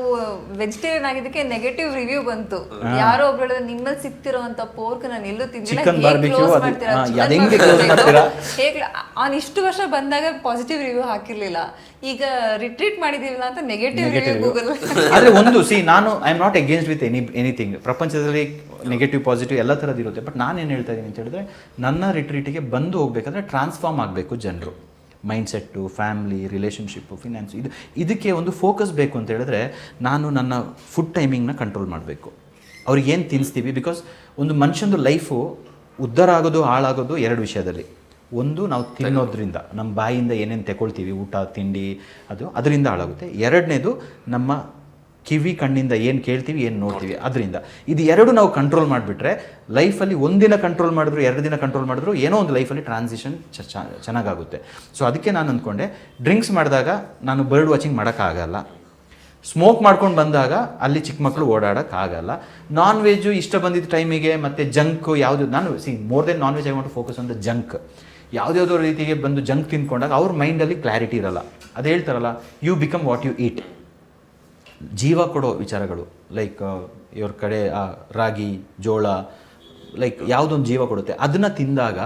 ವೆಜಿಟೇರಿಯನ್ ಆಗಿದ್ದಕ್ಕೆ ನೆಗೆಟಿವ್ ರಿವ್ಯೂ ಬಂತು. ಯಾರೋ ಒಬ್ರು ನಿಮ್ಮಲ್ಲಿ ಸಿಗ್ತಿರೋಂಥ ಪೋರ್ಕ್ ನಾನು ಎಲ್ಲೂ ತಿಂದಿಲ್ಲ, ಚಿಕನ್ ಬಾರ್ಬಿಕ್ಯೂ ಅವ್ನು ಇಷ್ಟು ವರ್ಷ ಬಂದಾಗ ಪಾಸಿಟಿವ್ ರಿವ್ಯೂ ಹಾಕಿರ್ಲಿಲ್ಲ, ಈಗ ರಿಟ್ರೀಟ್ ಮಾಡಿದೀವಿಲ್ಲ ಅಂತ ನೆಗೆಟಿವ್ ರಿವ್ಯೂ ಗೂಗಲ್. ಆದರೆ ಒಂದು ನಾನು I am not against with anything. ಪ್ರಪಂಚದಲ್ಲಿ ನೆಗೆಟಿವ್ ಪಾಸಿಟಿವ್ ಎಲ್ಲ ಥರದ್ದು ಇರುತ್ತೆ. ಬಟ್ ನಾನೇನು ಹೇಳ್ತಾ ಇದ್ದೀನಿ ಅಂತ ಹೇಳಿದ್ರೆ, ನನ್ನ ರಿಟ್ರೀಟಿಗೆ ಬಂದು ಹೋಗ್ಬೇಕಾದ್ರೆ ಟ್ರಾನ್ಸ್ಫಾರ್ಮ್ ಆಗಬೇಕು ಜನರು. ಮೈಂಡ್ಸೆಟ್ಟು, ಫ್ಯಾಮ್ಲಿ, ರಿಲೇಷನ್ಶಿಪ್ಪು, ಫಿನಾನ್ಸು, ಇದಕ್ಕೆ ಒಂದು ಫೋಕಸ್ ಬೇಕು ಅಂತ ಹೇಳಿದ್ರೆ ನಾನು ನನ್ನ ಫುಡ್ ಟೈಮಿಂಗ್ನ ಕಂಟ್ರೋಲ್ ಮಾಡಬೇಕು. ಅವ್ರಿಗೆ ಏನು ತಿನ್ನಿಸ್ತೀವಿ, ಬಿಕಾಸ್ ಒಂದು ಮನುಷ್ಯಂದು ಲೈಫು ಉದ್ಧಾರ ಆಗೋದು ಹಾಳಾಗೋದು ಎರಡು ವಿಷಯದಲ್ಲಿ. ಒಂದು, ನಾವು ತಿನ್ನೋದ್ರಿಂದ, ನಮ್ಮ ಬಾಯಿಂದ ಏನೇನು ತಗೊಳ್ತೀವಿ, ಊಟ ತಿಂಡಿ ಅದರಿಂದ ಹಾಳಾಗುತ್ತೆ. ಎರಡನೇದು, ನಮ್ಮ ಕಿವಿ ಕಣ್ಣಿಂದ ಏನು ಕೇಳ್ತೀವಿ, ಏನು ನೋಡ್ತೀವಿ, ಅದರಿಂದ. ಇದು ಎರಡು ನಾವು ಕಂಟ್ರೋಲ್ ಮಾಡಿಬಿಟ್ರೆ ಲೈಫಲ್ಲಿ ಒಂದಿನ ಕಂಟ್ರೋಲ್ ಮಾಡಿದ್ರು, 2 ದಿನ ಕಂಟ್ರೋಲ್ ಮಾಡಿದ್ರು, ಏನೋ ಒಂದು ಲೈಫಲ್ಲಿ ಟ್ರಾನ್ಸಿಷನ್ ಚೆನ್ನಾಗಾಗುತ್ತೆ. ಸೊ ಅದಕ್ಕೆ ನಾನು ಅಂದ್ಕೊಂಡೆ, ಡ್ರಿಂಕ್ಸ್ ಮಾಡಿದಾಗ ನಾನು ಬರ್ಡ್ ವಾಚಿಂಗ್ ಮಾಡೋಕ್ಕಾಗಲ್ಲ, ಸ್ಮೋಕ್ ಮಾಡ್ಕೊಂಡು ಬಂದಾಗ ಅಲ್ಲಿ ಚಿಕ್ಕ ಮಕ್ಕಳು ಓಡಾಡೋಕ್ಕಾಗಲ್ಲ, ನಾನ್ ವೆಜ್ಜು ಇಷ್ಟ ಬಂದಿದ್ದ ಟೈಮಿಗೆ, ಮತ್ತು ಜಂಕು ಯಾವುದು, ನಾನು more then non veg I want to focus on the junk. ಯಾವುದ್ಯಾವುದೋ ರೀತಿಗೆ ಬಂದು ಜಂಕ್ ತಿನ್ಕೊಂಡಾಗ ಅವ್ರ ಮೈಂಡಲ್ಲಿ ಕ್ಲಾರಿಟಿ ಇರಲ್ಲ. ಅದು ಹೇಳ್ತಾರಲ್ಲ, you become what you eat. ಜೀವ ಕೊಡೋ ವಿಚಾರಗಳು, ಲೈಕ್ ಇವ್ರ ಕಡೆ ರಾಗಿ, ಜೋಳ, ಲೈಕ್ ಯಾವುದೊಂದು ಜೀವ ಕೊಡುತ್ತೆ, ಅದನ್ನು ತಿಂದಾಗ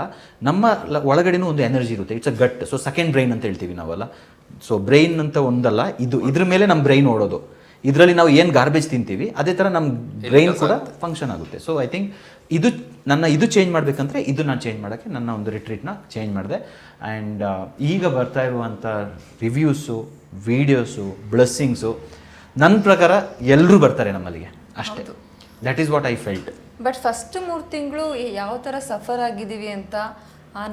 ನಮ್ಮ ಒಳಗಡೆನೂ ಒಂದು ಎನರ್ಜಿ ಇರುತ್ತೆ. It's a gut. So second brain ಅಂತ ಹೇಳ್ತೀವಿ ನಾವಲ್ಲ. ಸೊ ಬ್ರೈನ್ ಅಂತ ಒಂದಲ್ಲ, ಇದ್ರ ಮೇಲೆ ನಮ್ಮ ಬ್ರೈನ್ ಓಡೋದು. ಇದರಲ್ಲಿ ನಾವು ಏನು ಗಾರ್ಬೇಜ್ ತಿಂತೀವಿ, ಅದೇ ಥರ ನಮ್ಮ ಬ್ರೈನ್ ಕೂಡ ಫಂಕ್ಷನ್ ಆಗುತ್ತೆ. ಸೊ ಐ ಥಿಂಕ್ ಇದು ಚೇಂಜ್ ಮಾಡಬೇಕಂದ್ರೆ ಇದು ನಾನು ಚೇಂಜ್ ಮಾಡೋಕ್ಕೆ ನನ್ನ ಒಂದು ರಿಟ್ರೀಟ್ನ ಚೇಂಜ್ ಮಾಡಿದೆ. ಆ್ಯಂಡ್ ಈಗ ಬರ್ತಾ ಇರುವಂಥ ರಿವ್ಯೂಸು, ವೀಡಿಯೋಸು, ಬ್ಲೆಸ್ಸಿಂಗ್ಸು, ನನ್ನ ಪ್ರಕಾರ ಎಲ್ಲರೂ ಬರ್ತಾರೆ ನಮ್ಮಲ್ಲಿಗೆ ಅಷ್ಟೇ. That is what I felt. But first 3 ತಿಂಗಳು ಯಾವ ಥರ ಸಫರ್ ಆಗಿದ್ದೀವಿ ಅಂತ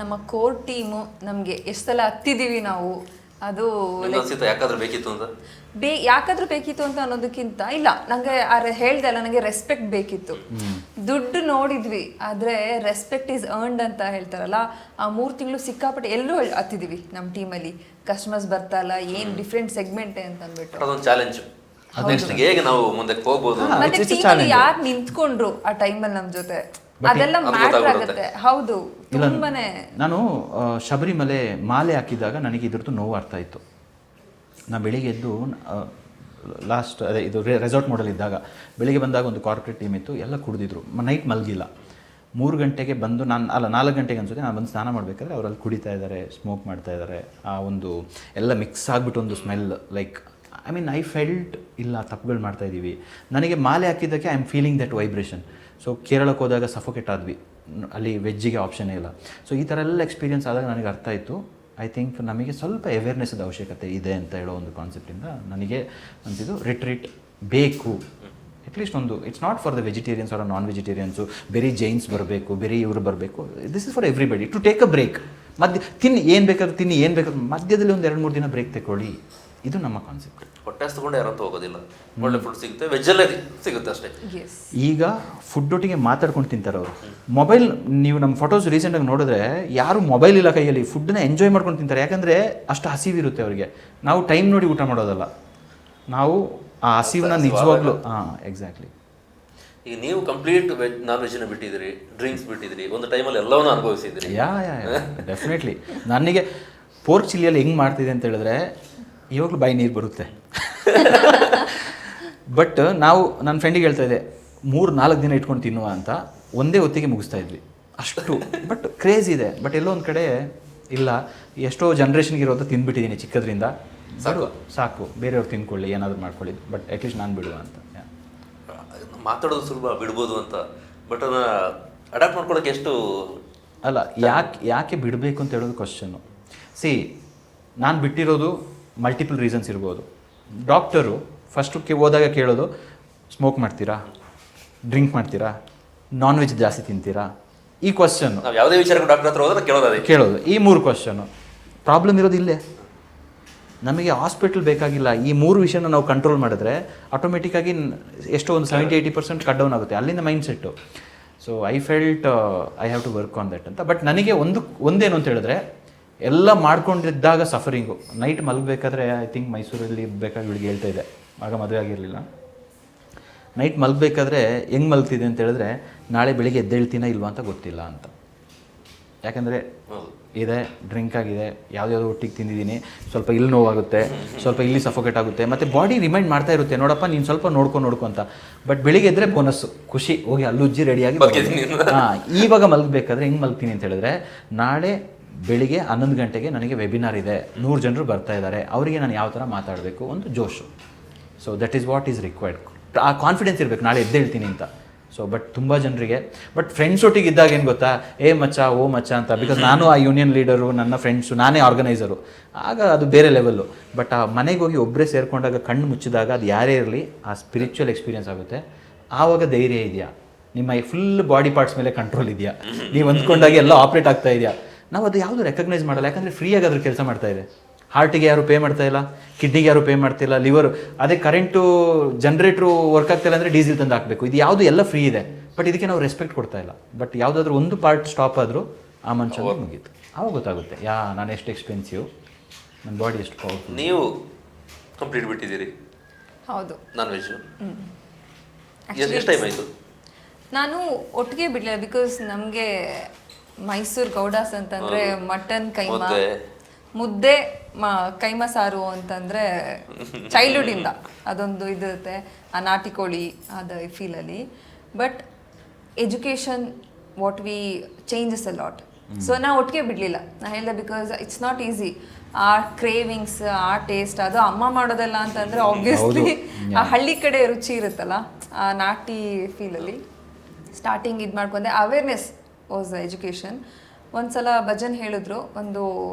ನಮ್ಮ ಕೋರ್ ಟೀಮು ನಮಗೆ ಎಷ್ಟು ಸಲ ಹತ್ತಿದ್ದೀವಿ ನಾವು, ಅದು ಯಾಕಾದ್ರೂ ಬೇಕಿತ್ತು ಅಂತ ಯಾಕಾದ್ರೂ ಬೇಕಿತ್ತು ಅಂತ ಅನ್ನೋದಕ್ಕಿಂತ ಇಲ್ಲ, ನನಗೆ ಹೇಳ್ದೆ ಅಲ್ಲ, ನನಗೆ ರೆಸ್ಪೆಕ್ಟ್ ಬೇಕಿತ್ತು. ದುಡ್ಡು ನೋಡಿದ್ವಿ, ಆದರೆ ರೆಸ್ಪೆಕ್ಟ್ ಈಸ್ ಅರ್ನ್ಡ್ ಅಂತ ಹೇಳ್ತಾರಲ್ಲ, ಆ 3 ತಿಂಗಳು ಸಿಕ್ಕಾಪಟ್ಟೆ ಎಲ್ಲರೂ ಹತ್ತಿದ್ದೀವಿ ನಮ್ಮ ಟೀಮಲ್ಲಿ. ಕಸ್ಟಮರ್ಸ್ ಬರ್ತಾ ಇಲ್ಲ, ಏನು ಡಿಫ್ರೆಂಟ್ ಸೆಗ್ಮೆಂಟ್ ಅಂತ ಅಂದ್ಬಿಟ್ಟು ಅದೊಂದು ಚಾಲೆಂಜ್. ನೆಕ್ಸ್ಟ್ ಹೇಗೆ ನಾವು ಮುಂದೆ ಹೋಗ್ಬೋದು, ಮತ್ತೆ ಟೀಮಲ್ಲಿ ಯಾರು ನಿಂತ್ಕೊಂಡ್ರು ಆ ಟೈಮಲ್ಲಿ ನಮ್ಮ ಜೊತೆ, ಅದೆಲ್ಲ ಮ್ಯಾಟರ್ ಆಗುತ್ತೆ. ಹೌದು, ತುಂಬಾನೇ. ನಾನು ಶಬರಿಮಲೆ ಮಾಲೆ ಹಾಕಿದಾಗ ನನಗೆ ಇದ್ರದ್ದು ನೋವು ಅರ್ಥ ಆಯಿತು. ನಾನು ಬೆಳಿಗ್ಗೆ ಎದ್ದು ಲಾಸ್ಟ್ ಇದು ರೆಸಾರ್ಟ್ ಮೋಡಲ್ ಇದ್ದಾಗ ಬೆಳಿಗ್ಗೆ ಬಂದಾಗ ಒಂದು ಕಾರ್ಪೊರೇಟ್ ಟೀಮ್ ಇತ್ತು, ಎಲ್ಲ ಕುಡಿದಿದ್ರು, ನೈಟ್ ಮಲಗಿಲ್ಲ. 3 ಗಂಟೆಗೆ ಬಂದು 4 ಗಂಟೆಗೆ ಅನ್ಸುತ್ತೆ ನಾನು ಬಂದು ಸ್ನಾನ ಮಾಡಬೇಕಾದ್ರೆ ಅವರಲ್ಲಿ ಕುಡಿತಾ ಇದ್ದಾರೆ, ಸ್ಮೋಕ್ ಮಾಡ್ತಾ ಇದ್ದಾರೆ. ಆ ಒಂದು ಎಲ್ಲ ಮಿಕ್ಸ್ ಆಗಿಬಿಟ್ಟು ಒಂದು ಸ್ಮೆಲ್, ಲೈಕ್ ಐ ಫೆಲ್ಟ್ ಇಲ್ಲ, ತಪ್ಪುಗಳು ಮಾಡ್ತಾ ಇದ್ದೀವಿ. ನನಗೆ ಮಾಲೆ ಹಾಕಿದ್ದಕ್ಕೆ I am feeling that vibration. So ಕೇರಳಕ್ಕೆ ಹೋದಾಗ ಸಫೋಕೇಟ್ ಆದ್ವಿ, ಅಲ್ಲಿ ವೆಜ್ಜಿಗೆ ಆಪ್ಷನ್ನೇ ಇಲ್ಲ. ಸೊ ಈ ಥರ ಎಲ್ಲ ಎಕ್ಸ್ಪೀರಿಯನ್ಸ್ ಆದಾಗ ನನಗೆ ಅರ್ಥ ಆಯಿತು, ಐ ಥಿಂಕ್ ನಮಗೆ ಸ್ವಲ್ಪ ಅವೇರ್ನೆಸ್ದ ಅವಶ್ಯಕತೆ ಇದೆ ಅಂತ ಹೇಳೋ ಒಂದು ಕಾನ್ಸೆಪ್ಟಿಂದ ನನಗೆ ಅನಿಸಿದ್ದು ರಿಟ್ರೀಟ್ ಬೇಕು. ಅಟ್ಲೀಸ್ಟ್ ಒಂದು, it's not for the vegetarians or non vegetarians, ಬೇರೆ ಜೈನ್ಸ್ ಬರಬೇಕು, ಬೇರೆ ಇವರು ಬರಬೇಕು. This is for everybody to take a break. ಏನು ಬೇಕಾದ್ರೂ ತಿನ್ನಿ, ಏನು ಬೇಕಾದ್ರೂ ಮಧ್ಯದಲ್ಲಿ ಒಂದು 2-3 ದಿನ ಬ್ರೇಕ್ ತಗೊಳ್ಳಿ. ಇದು ನಮ್ಮ ಕಾನ್ಸೆಪ್ಟ್. ಹೊಟ್ಟೆ ತಗೊಂಡು ಯಾರಂತ ಹೋಗೋದಿಲ್ಲ, ಒಳ್ಳೆ ಫುಡ್ ಸಿಗುತ್ತೆ, ವೆಜ್ಜಲ್ಲೇ ಸಿಗುತ್ತೆ ಅಷ್ಟೇ. ಈಗ ಫುಡ್ ಒಟ್ಟಿಗೆ ಮಾತಾಡ್ಕೊಂಡು ತಿಂತಾರೆ ಅವರು. ಮೊಬೈಲ್, ನೀವು ನಮ್ಮ ಫೋಟೋಸ್ ರೀಸೆಂಟಾಗಿ ನೋಡಿದ್ರೆ ಯಾರು ಮೊಬೈಲ್ ಇಲ್ಲ ಕೈಯಲ್ಲಿ, ಫುಡ್ನ ಎಂಜಾಯ್ ಮಾಡ್ಕೊಂಡು ತಿಂತಾರೆ. ಯಾಕಂದರೆ ಅಷ್ಟು ಹಸಿವಿರುತ್ತೆ ಅವರಿಗೆ. ನಾವು ಟೈಮ್ ನೋಡಿ ಊಟ ಮಾಡೋದಲ್ಲ, ನಾವು ಆ ಹಸಿವನ್ನ ನಿಜವಾಗ್ಲೂ. ಎಕ್ಸಾಕ್ಟ್ಲಿ. ಈಗ ನೀವು ಕಂಪ್ಲೀಟ್ ನಾನ್ ವೆಜ್ನ ಬಿಟ್ಟಿದ್ದೀರಿ, ಡ್ರಿಂಕ್ಸ್ ಬಿಟ್ಟಿದ್ದೀರಿ, ಒಂದು ಟೈಮಲ್ಲಿ ಎಲ್ಲವನ್ನೂ ಅನುಭವಿಸಿದ್ದೀರಿ. Yeah definitely. ನನಗೆ ಪೋರ್ಕ್ ಚಿಲ್ಲಿಯಲ್ಲಿ ಹೆಂಗೆ ಮಾಡ್ತಿದೆ ಅಂತ ಹೇಳಿದ್ರೆ ಇವಾಗಲೂ ಬಾಯಿ ನೀರು ಬರುತ್ತೆ. ಬಟ್ ನನ್ನ ಫ್ರೆಂಡಿಗೆ ಹೇಳ್ತಾ ಇದ್ದೆ, 3-4 ದಿನ ಇಟ್ಕೊಂಡು ತಿನ್ನುವ ಅಂತ, ಒಂದೇ ಹೊತ್ತಿಗೆ ಮುಗಿಸ್ತಾ ಇದ್ವಿ ಅಷ್ಟು. ಬಟ್ ಕ್ರೇಜ್ ಇದೆ. ಬಟ್ ಎಲ್ಲೋ ಒಂದು ಕಡೆ ಇಲ್ಲ, ಎಷ್ಟೋ ಜನ್ರೇಷನ್ಗೆ ಇರೋದು ತಿಂದ್ಬಿಟ್ಟಿದ್ದೀನಿ ಚಿಕ್ಕದ್ರಿಂದ, ಸಾಕು ಬೇರೆಯವ್ರು ತಿನ್ಕೊಳ್ಳಿ, ಏನಾದರೂ ಮಾಡ್ಕೊಳ್ಳಿ, ಬಟ್ ಅಟ್ಲೀಸ್ಟ್ ನಾನು ಬಿಡುವ ಅಂತ. ಮಾತಾಡೋದು ಸುಲಭ, ಬಿಡ್ಬೋದು ಅಂತ, ಬಟ್ ಅದನ್ನು ಅಡಾಪ್ಟ್ ಮಾಡ್ಕೊಳ್ಳೋಕೆ ಎಷ್ಟು ಅಲ್ಲ, ಯಾಕೆ ಬಿಡಬೇಕು ಅಂತ ಹೇಳೋದು ಕ್ವಶನ್ನು. ನಾನು ಬಿಟ್ಟಿರೋದು ಮಲ್ಟಿಪಲ್ ರೀಸನ್ಸ್ ಇರ್ಬೋದು. ಡಾಕ್ಟರು ಫಸ್ಟಕ್ಕೆ ಹೋದಾಗ ಕೇಳೋದು, ಸ್ಮೋಕ್ ಮಾಡ್ತೀರಾ, ಡ್ರಿಂಕ್ ಮಾಡ್ತೀರಾ, ನಾನ್ ವೆಜ್ ಜಾಸ್ತಿ ತಿಂತೀರಾ, ಈ ಕ್ವಶನ್ನು. ನಾವು ಯಾವುದೇ ವಿಚಾರಕ್ಕೆ ಡಾಕ್ಟರ್ ಹತ್ರ ಹೋದ್ರೆ ಕೇಳೋದು ಈ 3 ಕ್ವಶನ್ನು. ಪ್ರಾಬ್ಲಮ್ ಇರೋದು ಇಲ್ಲೇ. ನಮಗೆ ಹಾಸ್ಪಿಟಲ್ ಬೇಕಾಗಿಲ್ಲ. ಈ 3 ವಿಷಯನ ನಾವು ಕಂಟ್ರೋಲ್ ಮಾಡಿದ್ರೆ ಆಟೋಮೆಟಿಕ್ಕಾಗಿ ಎಷ್ಟೋ ಒಂದು 70-80% ಕಟ್ ಡೌನ್ ಆಗುತ್ತೆ. ಅಲ್ಲಿಂದ mindset. So I felt I have to work on that ಅಂತ. ಬಟ್ ನನಗೆ ಒಂದೇನು ಅಂತ ಹೇಳಿದ್ರೆ, ಎಲ್ಲ ಮಾಡ್ಕೊಂಡಿದ್ದಾಗ ಸಫರಿಂಗು. ನೈಟ್ ಮಲಗಬೇಕಾದ್ರೆ ಐ ಥಿಂಕ್ ಮೈಸೂರಲ್ಲಿ ಬೇಕಾಗಿ ಇವಳಿಗೆ ಹೇಳ್ತಾ ಇದೆ, ಆಗ ಮದುವೆ ಆಗಿರಲಿಲ್ಲ. ನೈಟ್ ಮಲಗಬೇಕಾದ್ರೆ ಹೆಂಗೆ ಮಲಗ್ತಿದೆ ಅಂತ ಹೇಳಿದ್ರೆ ನಾಳೆ ಬೆಳಿಗ್ಗೆ ಎದ್ದೇಳ್ತೀನ ಇಲ್ವಾ ಅಂತ ಗೊತ್ತಿಲ್ಲ ಅಂತ. ಯಾಕಂದರೆ ಇದೆ, ಡ್ರಿಂಕ್ ಆಗಿದೆ, ಯಾವುದ್ಯಾವುದೋ ಒಟ್ಟಿಗೆ ತಿಂದಿದ್ದೀನಿ, ಸ್ವಲ್ಪ ಇಲ್ಲಿ ನೋವಾಗುತ್ತೆ, ಸ್ವಲ್ಪ ಇಲ್ಲಿ ಸಫೋಕೇಟ್ ಆಗುತ್ತೆ, ಮತ್ತು ಬಾಡಿ ರಿಮೈಂಡ್ ಮಾಡ್ತಾ ಇರುತ್ತೆ ನೋಡಪ್ಪ ನೀನು ಸ್ವಲ್ಪ ನೋಡ್ಕೊ ಅಂತ. ಬಟ್ ಬೆಳಿಗ್ಗೆ ಎದ್ದರೆ ಬೋನಸ್ಸು, ಖುಷಿ, ಹೋಗಿ ಅಲ್ಲುಜ್ಜಿ ರೆಡಿಯಾಗಿ. ಹಾಂ, ಇವಾಗ ಮಲಗಬೇಕಾದ್ರೆ ಹೆಂಗೆ ಮಲಗ್ತೀನಿ ಅಂತ ಹೇಳಿದ್ರೆ ನಾಳೆ ಬೆಳಿಗ್ಗೆ 11 ಗಂಟೆಗೆ ನನಗೆ ವೆಬಿನಾರ್ ಇದೆ, 100 ಜನರು ಬರ್ತಾ ಇದ್ದಾರೆ, ಅವರಿಗೆ ನಾನು ಯಾವ ಥರ ಮಾತಾಡಬೇಕು, ಒಂದು ಜೋಶು. So that is what is required. ಆ ಕಾನ್ಫಿಡೆನ್ಸ್ ಇರಬೇಕು ನಾಳೆ ಎದ್ದೇಳ್ತೀನಿ ಅಂತ. ಸೊ ಬಟ್ ತುಂಬ ಜನರಿಗೆ, ಬಟ್ ಫ್ರೆಂಡ್ಸ್ ಒಟ್ಟಿಗೆ ಇದ್ದಾಗ ಏನು ಗೊತ್ತಾ, ಏ ಮಚ್ಚ ಓ ಮಚ್ಚ ಅಂತ, ಬಿಕಾಸ್ ನಾನು ಆ ಯೂನಿಯನ್ ಲೀಡರು, ನನ್ನ ಫ್ರೆಂಡ್ಸು, ನಾನೇ ಆರ್ಗನೈಸರು, ಆಗ ಅದು ಬೇರೆ ಲೆವೆಲ್ಲು. ಬಟ್ ಆ ಮನೆಗೆ ಹೋಗಿ ಒಬ್ಬರೇ ಸೇರಿಕೊಂಡಾಗ ಕಣ್ಣು ಮುಚ್ಚಿದಾಗ ಅದು ಯಾರೇ ಇರಲಿ ಆ ಸ್ಪಿರಿಚುವಲ್ ಎಕ್ಸ್ಪೀರಿಯನ್ಸ್ ಆಗುತ್ತೆ. ಆವಾಗ ಧೈರ್ಯ ಇದೆಯಾ, ನಿಮ್ಮ ಫುಲ್ ಬಾಡಿ ಪಾರ್ಟ್ಸ್ ಮೇಲೆ ಕಂಟ್ರೋಲ್ ಇದೆಯಾ, ನೀವು ಅಂದ್ಕೊಂಡಾಗ ಎಲ್ಲ ಆಪ್ರೇಟ್ ಆಗ್ತಾ ಇದೆಯಾ. ನಾವು ಅದು ಯಾವುದು ರೆಕಗ್ನೈಸ್ ಮಾಡಲ್ಲ, ಯಾಕಂದರೆ ಫ್ರೀಯಾಗಿ ಅದ್ರ ಕೆಲಸ ಮಾಡ್ತಾ ಇದೆ. ಹಾರ್ಟಿಗೆ ಯಾರು ಪೇ ಮಾಡ್ತಾ ಇಲ್ಲ, ಕಿಡ್ನಿಗೆ ಯಾರು ಪೇ ಮಾಡ್ತಿಲ್ಲ, ಲಿವರು ಅದೇ ಕರೆಂಟು ಜನರೇಟ್ರು ವರ್ಕ್ ಆಗ್ತಾಯಿಲ್ಲ ಅಂದರೆ ಡೀಸೆಲ್ ತಂದು ಹಾಕಬೇಕು. ಇದು ಯಾವುದು ಎಲ್ಲ ಫ್ರೀ ಇದೆ, ಬಟ್ ಇದಕ್ಕೆ ನಾವು ರೆಸ್ಪೆಕ್ಟ್ ಕೊಡ್ತಾ ಇಲ್ಲ. ಬಟ್ ಯಾವುದಾದ್ರೂ ಒಂದು ಪಾರ್ಟ್ ಸ್ಟಾಪ್ ಆದರೂ ಆ ಮನುಷ್ಯನಿಗೆ ಮುಗೀತು. ಆವಾಗ ಗೊತ್ತಾಗುತ್ತೆ ನಾನು ಎಷ್ಟು ಎಕ್ಸ್ಪೆನ್ಸಿವ್, ನನ್ನ ಬಾಡಿ ಎಷ್ಟು ಪವರ್ಫುಲ್. ನೀವು ಕಂಪ್ಲೀಟ್ ಬಿಟ್ಟಿದ್ದೀರಿ? ಹೌದು. ನಾನ್ ವೆಜ್ ಎಷ್ಟು ಟೈಮ್ ಆಯಿತು? ನಾನು ಒಟ್ಟಿಗೆ ಬಿಡಲಿಲ್ಲ, ಬಿಕಾಸ್ ನಮಗೆ ಮೈಸೂರು ಗೌಡಾಸ್ ಅಂತಂದರೆ ಮಟನ್ ಕೈಮಾ, ಮುದ್ದೆ ಕೈಮಾ ಸಾರು ಅಂತಂದರೆ ಚೈಲ್ಡ್ಹುಡ್ಡಿಂದ ಅದೊಂದು ಇದಿರುತ್ತೆ, ಆ ನಾಟಿ ಕೋಳಿ ಅದು ಫೀಲಲ್ಲಿ. But education what we changes a lot. So ನಾ ಒಟ್ಟಿಗೆ ಬಿಡಲಿಲ್ಲ, ನಾನು ಹೇಳಿದೆ, ಬಿಕಾಸ್ ಇಟ್ಸ್ ನಾಟ್ ಈಸಿ. ಆ ಕ್ರೇವಿಂಗ್ಸ್, ಆ ಟೇಸ್ಟ್, ಅದು ಅಮ್ಮ ಮಾಡೋದಲ್ಲ ಅಂತಂದರೆ ಆಬ್ವಿಯಸ್ಲಿ ಆ ಹಳ್ಳಿ ಕಡೆ ರುಚಿ ಇರುತ್ತಲ್ಲ, ಆ ನಾಟಿ ಫೀಲಲ್ಲಿ ಸ್ಟಾರ್ಟಿಂಗ್ ಇದು ಮಾಡ್ಕೊಂಡೆ. Awareness was education. ಒಂದು ಸಲ ಭಜನ್ ಹೇಳಿದ್ರು, ಒಂದು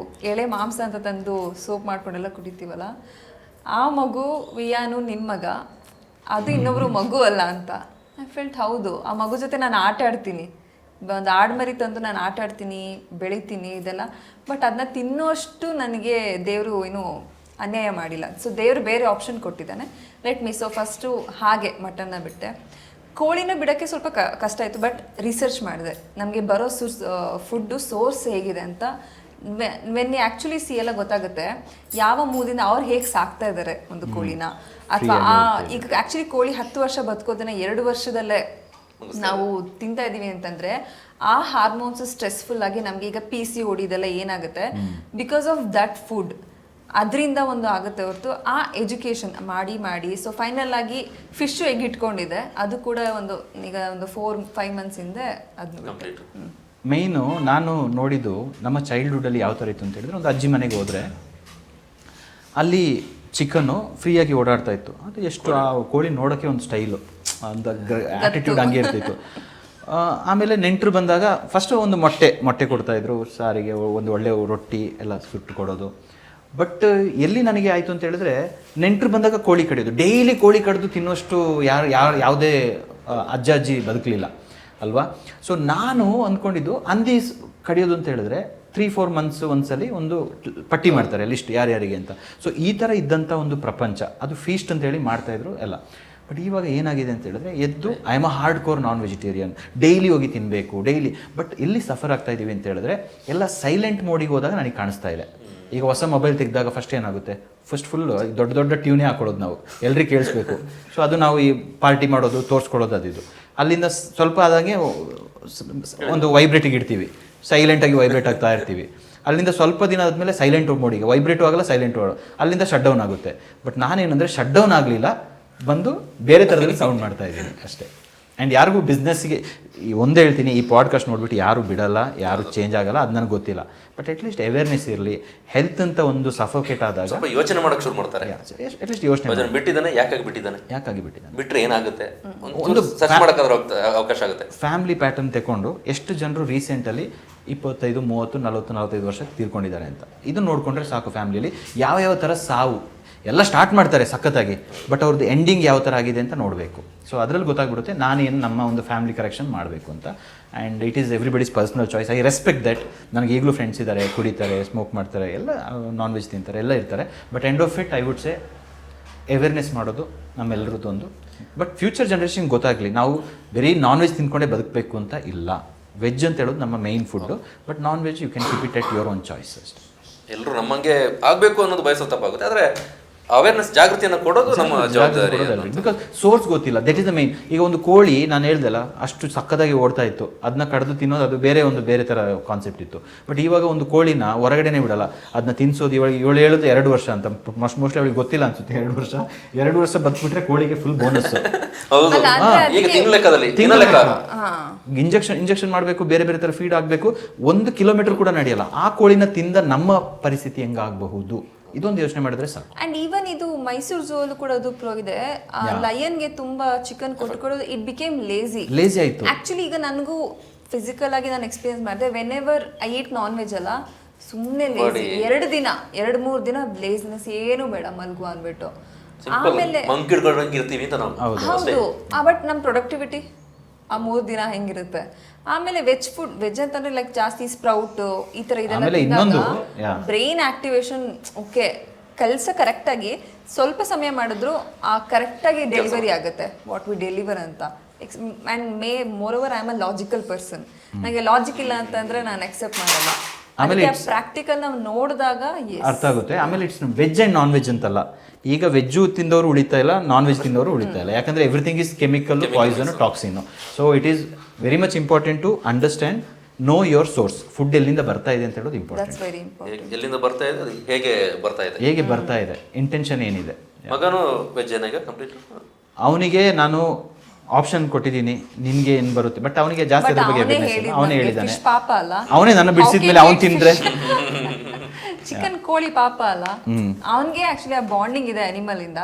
ಎಳೆ ಮಾಂಸ ಅಂತ ತಂದು ಸೋಪ್ ಮಾಡ್ಕೊಂಡೆಲ್ಲ ಕುಡಿತೀವಲ್ಲ, ಆ ಮಗು ವಿಯಾನು ನಿಮ್ಮ ಮಗ, ಅದು ಇನ್ನೊಬ್ರು ಮಗು ಅಲ್ಲ ಅಂತ. ಐ ಫೆಲ್ಟ್ ಹೌದು, ಆ ಮಗು ಜೊತೆ ನಾನು ಆಟ ಆಡ್ತೀನಿ, ಒಂದು ಆಡ್ಮರಿ ತಂದು ನಾನು ಆಟ ಆಡ್ತೀನಿ, ಬೆಳಿತೀನಿ ಇದೆಲ್ಲ. ಬಟ್ ಅದನ್ನ ತಿನ್ನೋಷ್ಟು ನನಗೆ ದೇವರು ಏನು ಅನ್ಯಾಯ ಮಾಡಿಲ್ಲ. ಸೊ ದೇವರು ಬೇರೆ ಆಪ್ಷನ್ ಕೊಟ್ಟಿದ್ದಾನೆ, ಲೆಟ್ ಮೀ. ಸೊ ಫಸ್ಟು ಹಾಗೆ ಮಟನ್ನ ಬಿಟ್ಟೆ. ಕೋಳಿನ ಬಿಡೋಕ್ಕೆ ಸ್ವಲ್ಪ ಕಷ್ಟ ಆಯಿತು, ಬಟ್ ರಿಸರ್ಚ್ ಮಾಡಿದೆ ನಮಗೆ ಬರೋ ಫುಡ್ಡು ಸೋರ್ಸ್ ಹೇಗಿದೆ ಅಂತ. ವೆನ್ ಆ್ಯಕ್ಚುಲಿ ಸಿ ಎಲ್ಲ ಗೊತ್ತಾಗುತ್ತೆ ಯಾವ ಮೂದಿಂದ ಅವ್ರು ಹೇಗೆ ಸಾಕ್ತಾ ಇದ್ದಾರೆ ಒಂದು ಕೋಳಿನ. ಅಥವಾ ಈಗ ಆ್ಯಕ್ಚುಲಿ ಕೋಳಿ 10 ವರ್ಷ ಬದುಕೋದನ್ನ 2 ವರ್ಷದಲ್ಲೇ ನಾವು ತಿಂತಾ ಇದ್ದೀವಿ ಅಂತಂದರೆ ಆ ಹಾರ್ಮೋನ್ಸ್ ಸ್ಟ್ರೆಸ್ಫುಲ್ ಆಗಿ ನಮಗೆ ಈಗ PCOD ಇದೆಲ್ಲ ಏನಾಗುತ್ತೆ ಬಿಕಾಸ್ ಆಫ್ ದಟ್ ಫುಡ್. ಅದರಿಂದ ಒಂದು ಆಗುತ್ತೆ ಹೊರತು ಆ ಎಜುಕೇಷನ್ ಮಾಡಿ ಸೊ ಫೈನಲ್ ಆಗಿ ಫಿಶ್ ಎಗ್ ಇಟ್ಕೊಂಡಿದೆ, ಅದು ಕೂಡ ಈಗ ಒಂದು 4-5 ಮಂತ್ಸ್ ಹಿಂದೆ ಅದನ್ನು. ಮೇಯ್ನು ನಾನು ನೋಡಿದ್ದು ನಮ್ಮ ಚೈಲ್ಡ್ಹುಡ್ಡಲ್ಲಿ ಯಾವ ಥರ ಇತ್ತು ಅಂತ ಹೇಳಿದ್ರೆ, ಒಂದು ಅಜ್ಜಿ ಮನೆಗೆ ಹೋದರೆ ಅಲ್ಲಿ ಚಿಕನ್ನು ಫ್ರೀಯಾಗಿ ಓಡಾಡ್ತಾ ಇತ್ತು. ಅದು ಎಷ್ಟು ಆ ಕೋಳಿ ನೋಡೋಕ್ಕೆ ಒಂದು ಸ್ಟೈಲು, ಒಂದು ಆ್ಯಟಿಟ್ಯೂಡ್ ಹಂಗೆ ಇರ್ತಿತ್ತು. ಆಮೇಲೆ ನೆಂಟರು ಬಂದಾಗ ಫಸ್ಟು ಒಂದು ಮೊಟ್ಟೆ ಕೊಡ್ತಾಯಿದ್ರು, ಸಾರಿಗೆ ಒಂದು ಒಳ್ಳೆಯ ರೊಟ್ಟಿ ಎಲ್ಲ ಸುಟ್ಟು ಕೊಡೋದು. ಬಟ್ ಎಲ್ಲಿ ನನಗೆ ಆಯಿತು ಅಂತ ಹೇಳಿದ್ರೆ, ನೆಂಟರು ಬಂದಾಗ ಕೋಳಿ ಕಡಿಯೋದು, ಡೈಲಿ ಕೋಳಿ ಕಡಿದು ತಿನ್ನೋಷ್ಟು ಯಾವುದೇ ಅಜ್ಜಿ ಬದುಕಲಿಲ್ಲ ಅಲ್ವಾ. ಸೊ ನಾನು ಅಂದ್ಕೊಂಡಿದ್ದು ಹಂದಿ ಕಡಿಯೋದು ಅಂತ ಹೇಳಿದ್ರೆ 3-4 ಮಂತ್ಸ್ ಒಂದ್ಸಲಿ ಒಂದು ಪಟ್ಟಿ ಮಾಡ್ತಾರೆ ಲಿಸ್ಟ್ ಯಾರ್ಯಾರಿಗೆ ಅಂತ. ಸೊ ಈ ಥರ ಇದ್ದಂಥ ಒಂದು ಪ್ರಪಂಚ, ಅದು ಫೀಸ್ಟ್ ಅಂತೇಳಿ ಮಾಡ್ತಾಯಿದ್ರು ಎಲ್ಲ. ಬಟ್ ಇವಾಗ ಏನಾಗಿದೆ ಅಂತ ಹೇಳಿದ್ರೆ, ಎದ್ದು I am a hard core non vegetarian, daily ಹೋಗಿ ತಿನ್ನಬೇಕು ಡೈಲಿ. ಬಟ್ ಎಲ್ಲಿ ಸಫರ್ ಆಗ್ತಾ ಇದ್ದೀವಿ ಅಂತ ಹೇಳಿದ್ರೆ, ಎಲ್ಲ ಸೈಲೆಂಟ್ ಮೋಡಿಗೆ ಹೋದಾಗ ನನಗೆ ಕಾಣಿಸ್ತಾ ಇದೆ. ಈಗ ಹೊಸ ಮೊಬೈಲ್ ತೆಗೆದಾಗ ಫಸ್ಟ್ ಏನಾಗುತ್ತೆ, ಫುಲ್ ದೊಡ್ಡ ಟ್ಯೂನೇ ಹಾಕೊಳ್ಳೋದು ನಾವು, ಎಲ್ರಿಗೆ ಕೇಳಿಸ್ಬೇಕು. ಸೊ ಅದು ನಾವು ಈ ಪಾರ್ಟಿ ಮಾಡೋದು, ತೋರಿಸ್ಕೊಳ್ಳೋದು ಅದಿದು. ಅಲ್ಲಿಂದ ಸ್ವಲ್ಪ ಆದಾಗೆ ಒಂದು ವೈಬ್ರೇಟಿಗೆ ಇಡ್ತೀವಿ, ಸೈಲೆಂಟಾಗಿ ವೈಬ್ರೇಟ್ ಆಗ್ತಾ ಇರ್ತೀವಿ. ಅಲ್ಲಿಂದ ಸ್ವಲ್ಪ ದಿನ ಆದಮೇಲೆ ಸೈಲೆಂಟ್ ಮೋಡಿಗೆ, ವೈಬ್ರೇಟು ಆಗಲ್ಲ, ಸೈಲೆಂಟ್ ಅಲ್ಲಿಂದ ಶಟ್ ಡೌನ್ ಆಗುತ್ತೆ. ಬಟ್ ನಾನೇನಂದರೆ ಶಟ್ ಡೌನ್ ಆಗಲಿಲ್ಲ, ಬಂದು ಬೇರೆ ಥರದಲ್ಲಿ ಸೌಂಡ್ ಮಾಡ್ತಾ ಇದ್ದೀನಿ ಅಷ್ಟೇ. ಆ್ಯಂಡ್ ಯಾರಿಗೂ ಬಿಸ್ನೆಸ್ಗೆ ಒಂದೇ ಹೇಳ್ತೀನಿ, ಈ ಪಾಡ್ಕಾಸ್ಟ್ ನೋಡ್ಬಿಟ್ಟು ಯಾರು ಬಿಡಲ್ಲ, ಯಾರು ಚೇಂಜ್ ಆಗಲ್ಲ, ಅದು ನನಗೆ ಗೊತ್ತಿಲ್ಲ. ಬಟ್ ಅಟ್ಲೀಸ್ಟ್ ಅವೇರ್ನೆಸ್ ಇರಲಿ. ಹೆಲ್ತ್ ಅಂತ ಒಂದು ಸಫೋಕೇಟ್ ಆದಾಗ ಯೋಚನೆ ಮಾಡೋಕ್ಕೆ ಶುರು ಮಾಡ್ತಾರೆ. ಅಟ್ಲೀಸ್ಟ್ ಯೋಚನೆ ಬಿಟ್ಟಿದ್ದಾನೆ, ಯಾಕಾಗಿ ಬಿಟ್ಟಿದ್ದಾನೆ, ಬಿಟ್ಟರೆ ಏನಾಗುತ್ತೆ, ಒಂದು ಸರ್ಚ್ ಮಾಡೋಕ್ಕಾದ್ರೂ ಅವಕಾಶ ಆಗುತ್ತೆ. ಫ್ಯಾಮಿಲಿ ಪ್ಯಾಟರ್ನ್ ತಗೊಂಡು ಎಷ್ಟು ಜನರು ರೀಸೆಂಟಲ್ಲಿ 25, 30, 40, 45 ವರ್ಷ ತೀರ್ಕೊಂಡಿದ್ದಾರೆ ಅಂತ ಇದು ನೋಡಿಕೊಂಡ್ರೆ ಸಾಕು. ಫ್ಯಾಮಿಲಿಯಲ್ಲಿ ಯಾವ ಥರ ಸಾವು ಎಲ್ಲ ಸ್ಟಾರ್ಟ್ ಮಾಡ್ತಾರೆ ಸಖತ್ತಾಗಿ, ಬಟ್ ಅವ್ರದ್ದು ಎಂಡಿಂಗ್ ಯಾವ ಥರ ಆಗಿದೆ ಅಂತ ನೋಡಬೇಕು. ಸೊ ಅದರಲ್ಲಿ ಗೊತ್ತಾಗ್ಬಿಡುತ್ತೆ ನಾನೇನು ನಮ್ಮ ಒಂದು ಫ್ಯಾಮಿಲಿ ಕರೆಕ್ಷನ್ ಮಾಡಬೇಕು ಅಂತ. And it is everybody's personal choice. I respect that. ನನಗೆ ಈಗಲೂ ಫ್ರೆಂಡ್ಸ್ ಇದ್ದಾರೆ, ಕುಡಿತಾರೆ, ಸ್ಮೋಕ್ ಮಾಡ್ತಾರೆ, ಎಲ್ಲ ನಾನ್ ವೆಜ್ ತಿಂತಾರೆ, ಎಲ್ಲ ಇರ್ತಾರೆ. But end of it I would say awareness ಮಾಡೋದು ನಮ್ಮೆಲ್ಲರದ್ದು ಒಂದು. ಬಟ್ ಫ್ಯೂಚರ್ ಜನ್ರೇಷನ್ಗೆ ಗೊತ್ತಾಗಲಿ, ನಾವು ಬರೀ ನಾನ್ ವೆಜ್ ತಿಂದ್ಕೊಂಡೇ ಬದುಕಬೇಕು ಅಂತ ಇಲ್ಲ. ವೆಜ್ ಅಂತ ಹೇಳೋದು ನಮ್ಮ main food, but non veg you can keep it at your own choice ಅಷ್ಟೇ. ಎಲ್ಲರೂ ನಮ್ಮಂಗೆ ಆಗಬೇಕು ಅನ್ನೋದು ಬಯಸೋ ತಪ್ಪಾಗುತ್ತೆ. ಆದರೆ ಅವೇರ್ನೆಸ್ ಜಾಗೃತಿಯನ್ನು ಕೊಡೋದು ನಮ್ಮ ಜವಾಬ್ದಾರಿ. ಬಿಕಾಸ್ ಸೋರ್ಸ್ ಗೊತ್ತಿಲ್ಲ, ದಟ್ ಇಸ್ ದ ಮೇನ್. ಈಗ ಒಂದು ಕೋಳಿ ನಾನು ಹೇಳ್ದಲ್ಲ ಅಷ್ಟು ಸಕ್ಕದಾಗಿ ಓಡ್ತಾ ಇತ್ತು, ಅದನ್ನ ಕಡ್ದು ತಿನ್ನೋದು ಅದು ಬೇರೆ ಥರ ಕಾನ್ಸೆಪ್ಟ್ ಇತ್ತು. ಬಟ್ ಇವಾಗ ಒಂದು ಕೋಳಿನ ಹೊರಗಡೆನೆ ಬಿಡಲ್ಲ, ಅದನ್ನ ತಿನ್ಸೋದು. ಇವಾಗ ಇವಳು ಹೇಳೋದು 2 ವರ್ಷ ಅಂತ, ಮೋಸ್ಟ್ಲಿ ಅವಳಿಗೆ ಗೊತ್ತಿಲ್ಲ ಅನ್ಸುತ್ತೆ. 2 ವರ್ಷ ಬದುಕ್ಬಿಟ್ರೆ ಕೋಳಿಗೆ ಫುಲ್ ಬೋನಸ್. ಹೌದು, ಈಗ ತಿನ್ನಲೆಕ್ಕದಲ್ಲಿ ಇಂಜೆಕ್ಷನ್ ಮಾಡಬೇಕು, ಬೇರೆ ಥರ ಫೀಡ್ ಆಗಬೇಕು. 1 ಕಿಲೋಮೀಟರ್ ಕೂಡ ನಡೆಯಲ್ಲ. ಆ ಕೋಳಿನ ತಿಂದ ನಮ್ಮ ಪರಿಸ್ಥಿತಿ ಹೆಂಗಾಗಬಹುದು, ಇದೊಂದು ಯೋಚನೆ ಮಾಡಿದ್ರೆ ಸಾಕು. ಅಂಡ್ ಈವನ್ ಇದು ಮೈಸೂರು ಝೂ ಅಲ್ಲೂ ಕೂಡ ಅದು ಪ್ರೋ ಇದೆ. ಲಯನ್ಗೆ ತುಂಬಾ ಚಿಕನ್ ಕೊಟ್ಟು ಇಟ್ ಬಿಕೇಮ್ ಲೇಜಿ ಆಯ್ತು. ಆಕ್ಚುಲಿ ಈಗ ನನಗೂ ಫಿಸಿಕಲ್ ಆಗಿ ನಾನು ಎಕ್ಸ್ಪೀರಿಯನ್ಸ್ ಮಾಡಿದೆ. When ever I eat non veg ಅಲ್ಲ, ಸುಮ್ಮನೆ ಲೇಜಿ. 2-3 ದಿನ ಲೇಜಿನೆಸ್, ಏನು ಬೇಡ ಮಲ್ಗು ಅಂದ್ಬಿಟ್ಟು. ಆಮೇಲೆ ಹೌದು, ಬಟ್ ನಮ್ಮ ಪ್ರೊಡಕ್ಟಿವಿಟಿ ಆ 3 ದಿನ ಹೆಂಗಿರುತ್ತೆ. ಆಮೇಲೆ ವೆಜ್ ಅಂತಂದ್ರೆ ಲೈಕ್ ಜಾಸ್ತಿ ಸ್ಪ್ರೌಟ್ ಈ ತರ ಇದೆಲ್ಲ ಬ್ರೈನ್ ಆಕ್ಟಿವೇಶನ್. ಓಕೆ, ಕೆಲಸ ಕರೆಕ್ಟಾಗಿ ಸ್ವಲ್ಪ ಸಮಯ ಮಾಡಿದ್ರು ಆ ಕರೆಕ್ಟಾಗಿ ಡೆಲಿವರಿ ಆಗುತ್ತೆ ವಾಟ್ ವಿ ಡೆಲಿವರ್ ಅಂತ. And more over I am a logical person. ನನಗೆ ಲಾಜಿಕ್ ಇಲ್ಲ ಅಂತಂದ್ರೆ ನಾನು ಅಕ್ಸೆಪ್ಟ್ ಮಾಡಲ್ಲ. ಆಮೇಲೆ ಪ್ರಾಕ್ಟಿಕಲ್ ನಾವು ನೋಡಿದಾಗ ಅರ್ಥ ಆಗುತ್ತೆ. ಆಮೇಲೆ it's veg and non veg ಅಂತಲ್ಲ. ಈಗ ವೆಜ್ಜು ತಿಂದವರು ಉಳಿತಾ ಇಲ್ಲ, ನಾನ್ ವೆಜ್ ತಿಂದವರು ಉಳಿತಾ ಇಲ್ಲ. ಯಾಕಂದರೆ everything is chemical, poison, toxin. So it is very much important to understand, know your source. Food ಎಲ್ಲಿಂದ ಬರ್ತಾ ಇದೆ ಅಂತ ಹೇಳೋದು ಇಂಪಾರ್ಟೆಂಟ್. ಎಲ್ಲಿಂದ ಬರ್ತಾ ಇದೆ, ಹೇಗೆ ಬರ್ತಾ ಇದೆ, ಇಂಟೆನ್ಷನ್ ಏನಿದೆ. ಮಗನು ವೆಜ್ ಏನಾಗ ಕಂಪ್ಲೀಟ್. ಅವನಿಗೆ ನಾನು ಆಪ್ಷನ್ ಕೊಟ್ಟಿದ್ದೀನಿ, ನಿನ್ಗೆ ಏನ್ ಬರುತ್ತೆ. ಬಟ್ ಅವನಿಗೆ ಜಾಸ್ತಿ ಅದ್ರ ಬಗ್ಗೆ ಅವನೇ ಹೇಳಿದ್ದಾನೆ. ಅವನೇ ನನ್ನ ಬಿಡಿಸಿದ್ಮೇಲೆ ಅವ್ನು ತಿಂದ್ರೆ ಚಿಕನ್ ಕೋಳಿ ಪಾಪ ಅಲ್ಲ, ಅವನಿಗೆ ಆಕ್ಚುಲಿ ಆ ಬಾಂಡಿಂಗ್ ಇದೆ ಅನಿಮಲ್ ಇಂದ.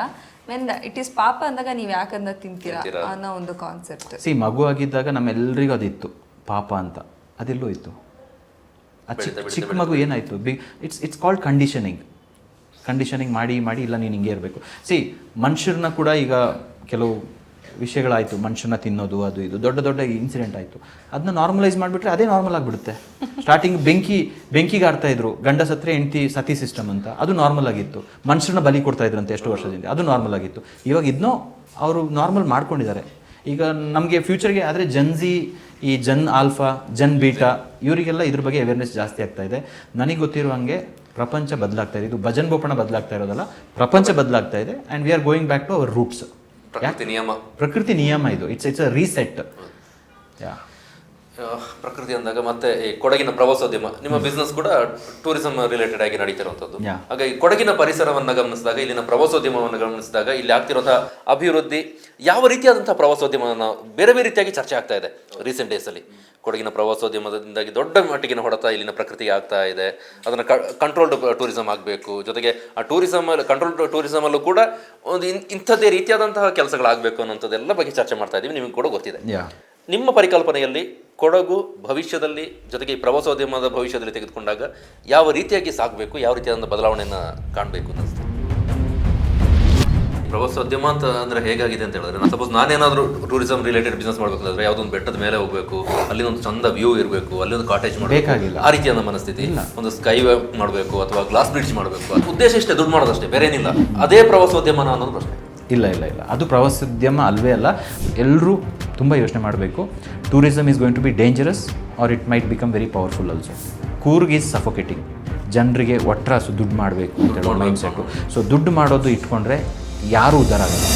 ವೆನ್ ಇಟ್ ಈಸ್ ಪಾಪ ಅಂದಾಗ ನೀವು ಯಾಕಂದ ತಿಂತೀರಾ ಅನ್ನೋ ಒಂದು ಕಾನ್ಸೆಪ್ಟ್. ಮಗು ಆಗಿದ್ದಾಗ ನಮ್ಮೆಲ್ಲರಿಗೂ ಅದಿತ್ತು ಪಾಪ ಅಂತ, ಅದೆಲ್ಲೂ ಇತ್ತು. ಆ ಚಿಕ್ಕ ಮಗು ಏನಾಯ್ತು, ಇಟ್ಸ್ ಕಾಲ್ಡ್ ಕಂಡೀಷನಿಂಗ್ ಮಾಡಿ ಇಲ್ಲ ನೀನು ಹಿಂಗೆ ಇರಬೇಕು. ಮನುಷ್ಯರನ್ನ ಕೂಡ ಈಗ ಕೆಲವು ವಿಷಯಗಳಾಯಿತು, ಮನುಷ್ಯನ ತಿನ್ನೋದು ಅದು ಇದು ದೊಡ್ಡ ಇನ್ಸಿಡೆಂಟ್ ಆಯಿತು. ಅದನ್ನ ನಾರ್ಮಲೈಸ್ ಮಾಡಿಬಿಟ್ರೆ ಅದೇ ನಾರ್ಮಲ್ ಆಗಿಬಿಡುತ್ತೆ. ಸ್ಟಾರ್ಟಿಂಗ್ ಬೆಂಕಿಗೆ ಆಡ್ತಾ ಇದ್ರು, ಗಂಡ ಸತ್ರೆ ಹೆಂಡತಿ ಸತಿ ಸಿಸ್ಟಮ್ ಅಂತ, ಅದು ನಾರ್ಮಲ್ ಆಗಿತ್ತು. ಮನುಷ್ಯರನ್ನ ಬಲಿ ಕೊಡ್ತಾ ಇದ್ರಂತೆ ಎಷ್ಟು ವರ್ಷದಿಂದ, ಅದು ನಾರ್ಮಲ್ ಆಗಿತ್ತು. ಇವಾಗ ಇದನ್ನೋ ಅವರು ನಾರ್ಮಲ್ ಮಾಡ್ಕೊಂಡಿದ್ದಾರೆ. ಈಗ ನಮಗೆ ಫ್ಯೂಚರ್ಗೆ ಆದರೆ ಈ ಜನ್ ಆಲ್ಫಾ, ಜನ್ ಬೀಟಾ ಇವರಿಗೆಲ್ಲ ಇದ್ರ ಬಗ್ಗೆ ಅವೇರ್ನೆಸ್ ಜಾಸ್ತಿ ಆಗ್ತಾ ಇದೆ. ನನಗೆ ಗೊತ್ತಿರುವಂಗೆ ಪ್ರಪಂಚ ಬದಲಾಗ್ತಾ ಇದೆ. ಇದು ಭಜನ್ ಬೋಪಣ ಬದಲಾಗ್ತಾ ಇರೋದಲ್ಲ, ಪ್ರಪಂಚ ಬದಲಾಗ್ತಾ ಇದೆ. And we are going back to our roots. ಪ್ರಕೃತಿ ನಿಯಮ ಇದು. It's a reset. ಪ್ರಕೃತಿ ಅಂದಾಗ ಮತ್ತೆ ಈ ಕೊಡಗಿನ ಪ್ರವಾಸೋದ್ಯಮ, ನಿಮ್ಮ ಬಿಸ್ನೆಸ್ ಕೂಡ ಟೂರಿಸಂ ರಿಲೇಟೆಡ್ ಆಗಿ ನಡೀತಿರುವಂಥದ್ದು. ಹಾಗಾಗಿ ಕೊಡಗಿನ ಪರಿಸರವನ್ನು ಗಮನಿಸಿದಾಗ, ಇಲ್ಲಿನ ಪ್ರವಾಸೋದ್ಯಮವನ್ನು ಗಮನಿಸಿದಾಗ, ಇಲ್ಲಿ ಆಗ್ತಿರುವಂತಹ ಅಭಿವೃದ್ಧಿ, ಯಾವ ರೀತಿಯಾದಂತಹ ಪ್ರವಾಸೋದ್ಯಮವನ್ನು ಬೇರೆ ರೀತಿಯಾಗಿ ಚರ್ಚೆ ಆಗ್ತಾ ಇದೆ ರೀಸೆಂಟ್ ಡೇಸಲ್ಲಿ. ಕೊಡಗಿನ ಪ್ರವಾಸೋದ್ಯಮದಿಂದಾಗಿ ದೊಡ್ಡ ಮಟ್ಟಿಗಿನ ಹೊಡೆತ ಇಲ್ಲಿನ ಪ್ರಕೃತಿಗೆ ಆಗ್ತಾ ಇದೆ. ಅದನ್ನು ಕಂಟ್ರೋಲ್ಡ್ ಟೂರಿಸಂ ಆಗಬೇಕು. ಜೊತೆಗೆ ಆ ಕಂಟ್ರೋಲ್ಡ್ ಟೂರಿಸಮಲ್ಲೂ ಕೂಡ ಒಂದು ಇಂಥದ್ದೇ ರೀತಿಯಾದಂತಹ ಕೆಲಸಗಳಾಗಬೇಕು ಅನ್ನೋಂಥದ್ದೆಲ್ಲ ಬಗ್ಗೆ ಚರ್ಚೆ ಮಾಡ್ತಾ ಇದ್ದೀವಿ. ನಿಮಗೆ ಕೂಡ ಗೊತ್ತಿದೆ. ನಿಮ್ಮ ಪರಿಕಲ್ಪನೆಯಲ್ಲಿ ಕೊಡಗು ಭವಿಷ್ಯದಲ್ಲಿ, ಜೊತೆಗೆ ಈ ಪ್ರವಾಸೋದ್ಯಮದ ಭವಿಷ್ಯದಲ್ಲಿ ತೆಗೆದುಕೊಂಡಾಗ ಯಾವ ರೀತಿಯಾಗಿ ಸಾಗಬೇಕು, ಯಾವ ರೀತಿಯಾದ ಬದಲಾವಣೆಯನ್ನು ಕಾಣಬೇಕು ಅನ್ನಿಸ್ತು? ಪ್ರವಾಸೋದ್ಯಮ ಅಂತ ಅಂದರೆ ಹೇಗಾಗಿದೆ ಅಂತ ಹೇಳಿದ್ರೆ, ಸಪೋಸ್ ನಾನೇನಾದರೂ ಟೂರಿಸಂ ರಿಲೇಟೆಡ್ ಬಿಸ್ನೆಸ್ ಮಾಡಬೇಕಾದ್ರೆ ಯಾವುದೊಂದು ಬೆಟ್ಟದ ಮೇಲೆ ಹೋಗಬೇಕು, ಅಲ್ಲಿ ಒಂದು ಚಂದ ವ್ಯೂ ಇರಬೇಕು, ಅಲ್ಲಿ ಒಂದು ಕಾಟೇಜ್ ಮಾಡಬೇಕಾಗಿಲ್ಲ, ಆ ರೀತಿಯಾದ ಮನಸ್ಥಿತಿ ಇಲ್ಲ. ಒಂದು ಸ್ಕೈ ವೇ ಮಾಡಬೇಕು ಅಥವಾ ಗ್ಲಾಸ್ ಬ್ರಿಡ್ಜ್ ಮಾಡಬೇಕು, ಅದು ಉದ್ದೇಶ ಇಷ್ಟೇ, ದುಡ್ಡು ಮಾಡೋದಷ್ಟೇ, ಬೇರೆ ಏನಿಲ್ಲ. ಅದೇ ಪ್ರವಾಸೋದ್ಯಮನ ಅನ್ನೋದು ಪ್ರಶ್ನೆ. ಇಲ್ಲ, ಅದು ಪ್ರವಾಸೋದ್ಯಮ ಅಲ್ವೇ ಅಲ್ಲ. ಎಲ್ಲರೂ ತುಂಬ ಯೋಚನೆ ಮಾಡಬೇಕು. Tourism is going to be dangerous or it might become very powerful also. Coorg is suffocating. ಜನರಿಗೆ ಒಟ್ರಾಸು ದುಡ್ಡು ಮಾಡಬೇಕು ಅಂತ ಹೇಳೋ ಮೈಂಡ್ ಸೆಟ್ಟು. ಸೊ ದುಡ್ಡು ಮಾಡೋದು ಇಟ್ಕೊಂಡ್ರೆ ಯಾರೂ ಉದ್ಧಾರ ಆಗಲ್ಲ.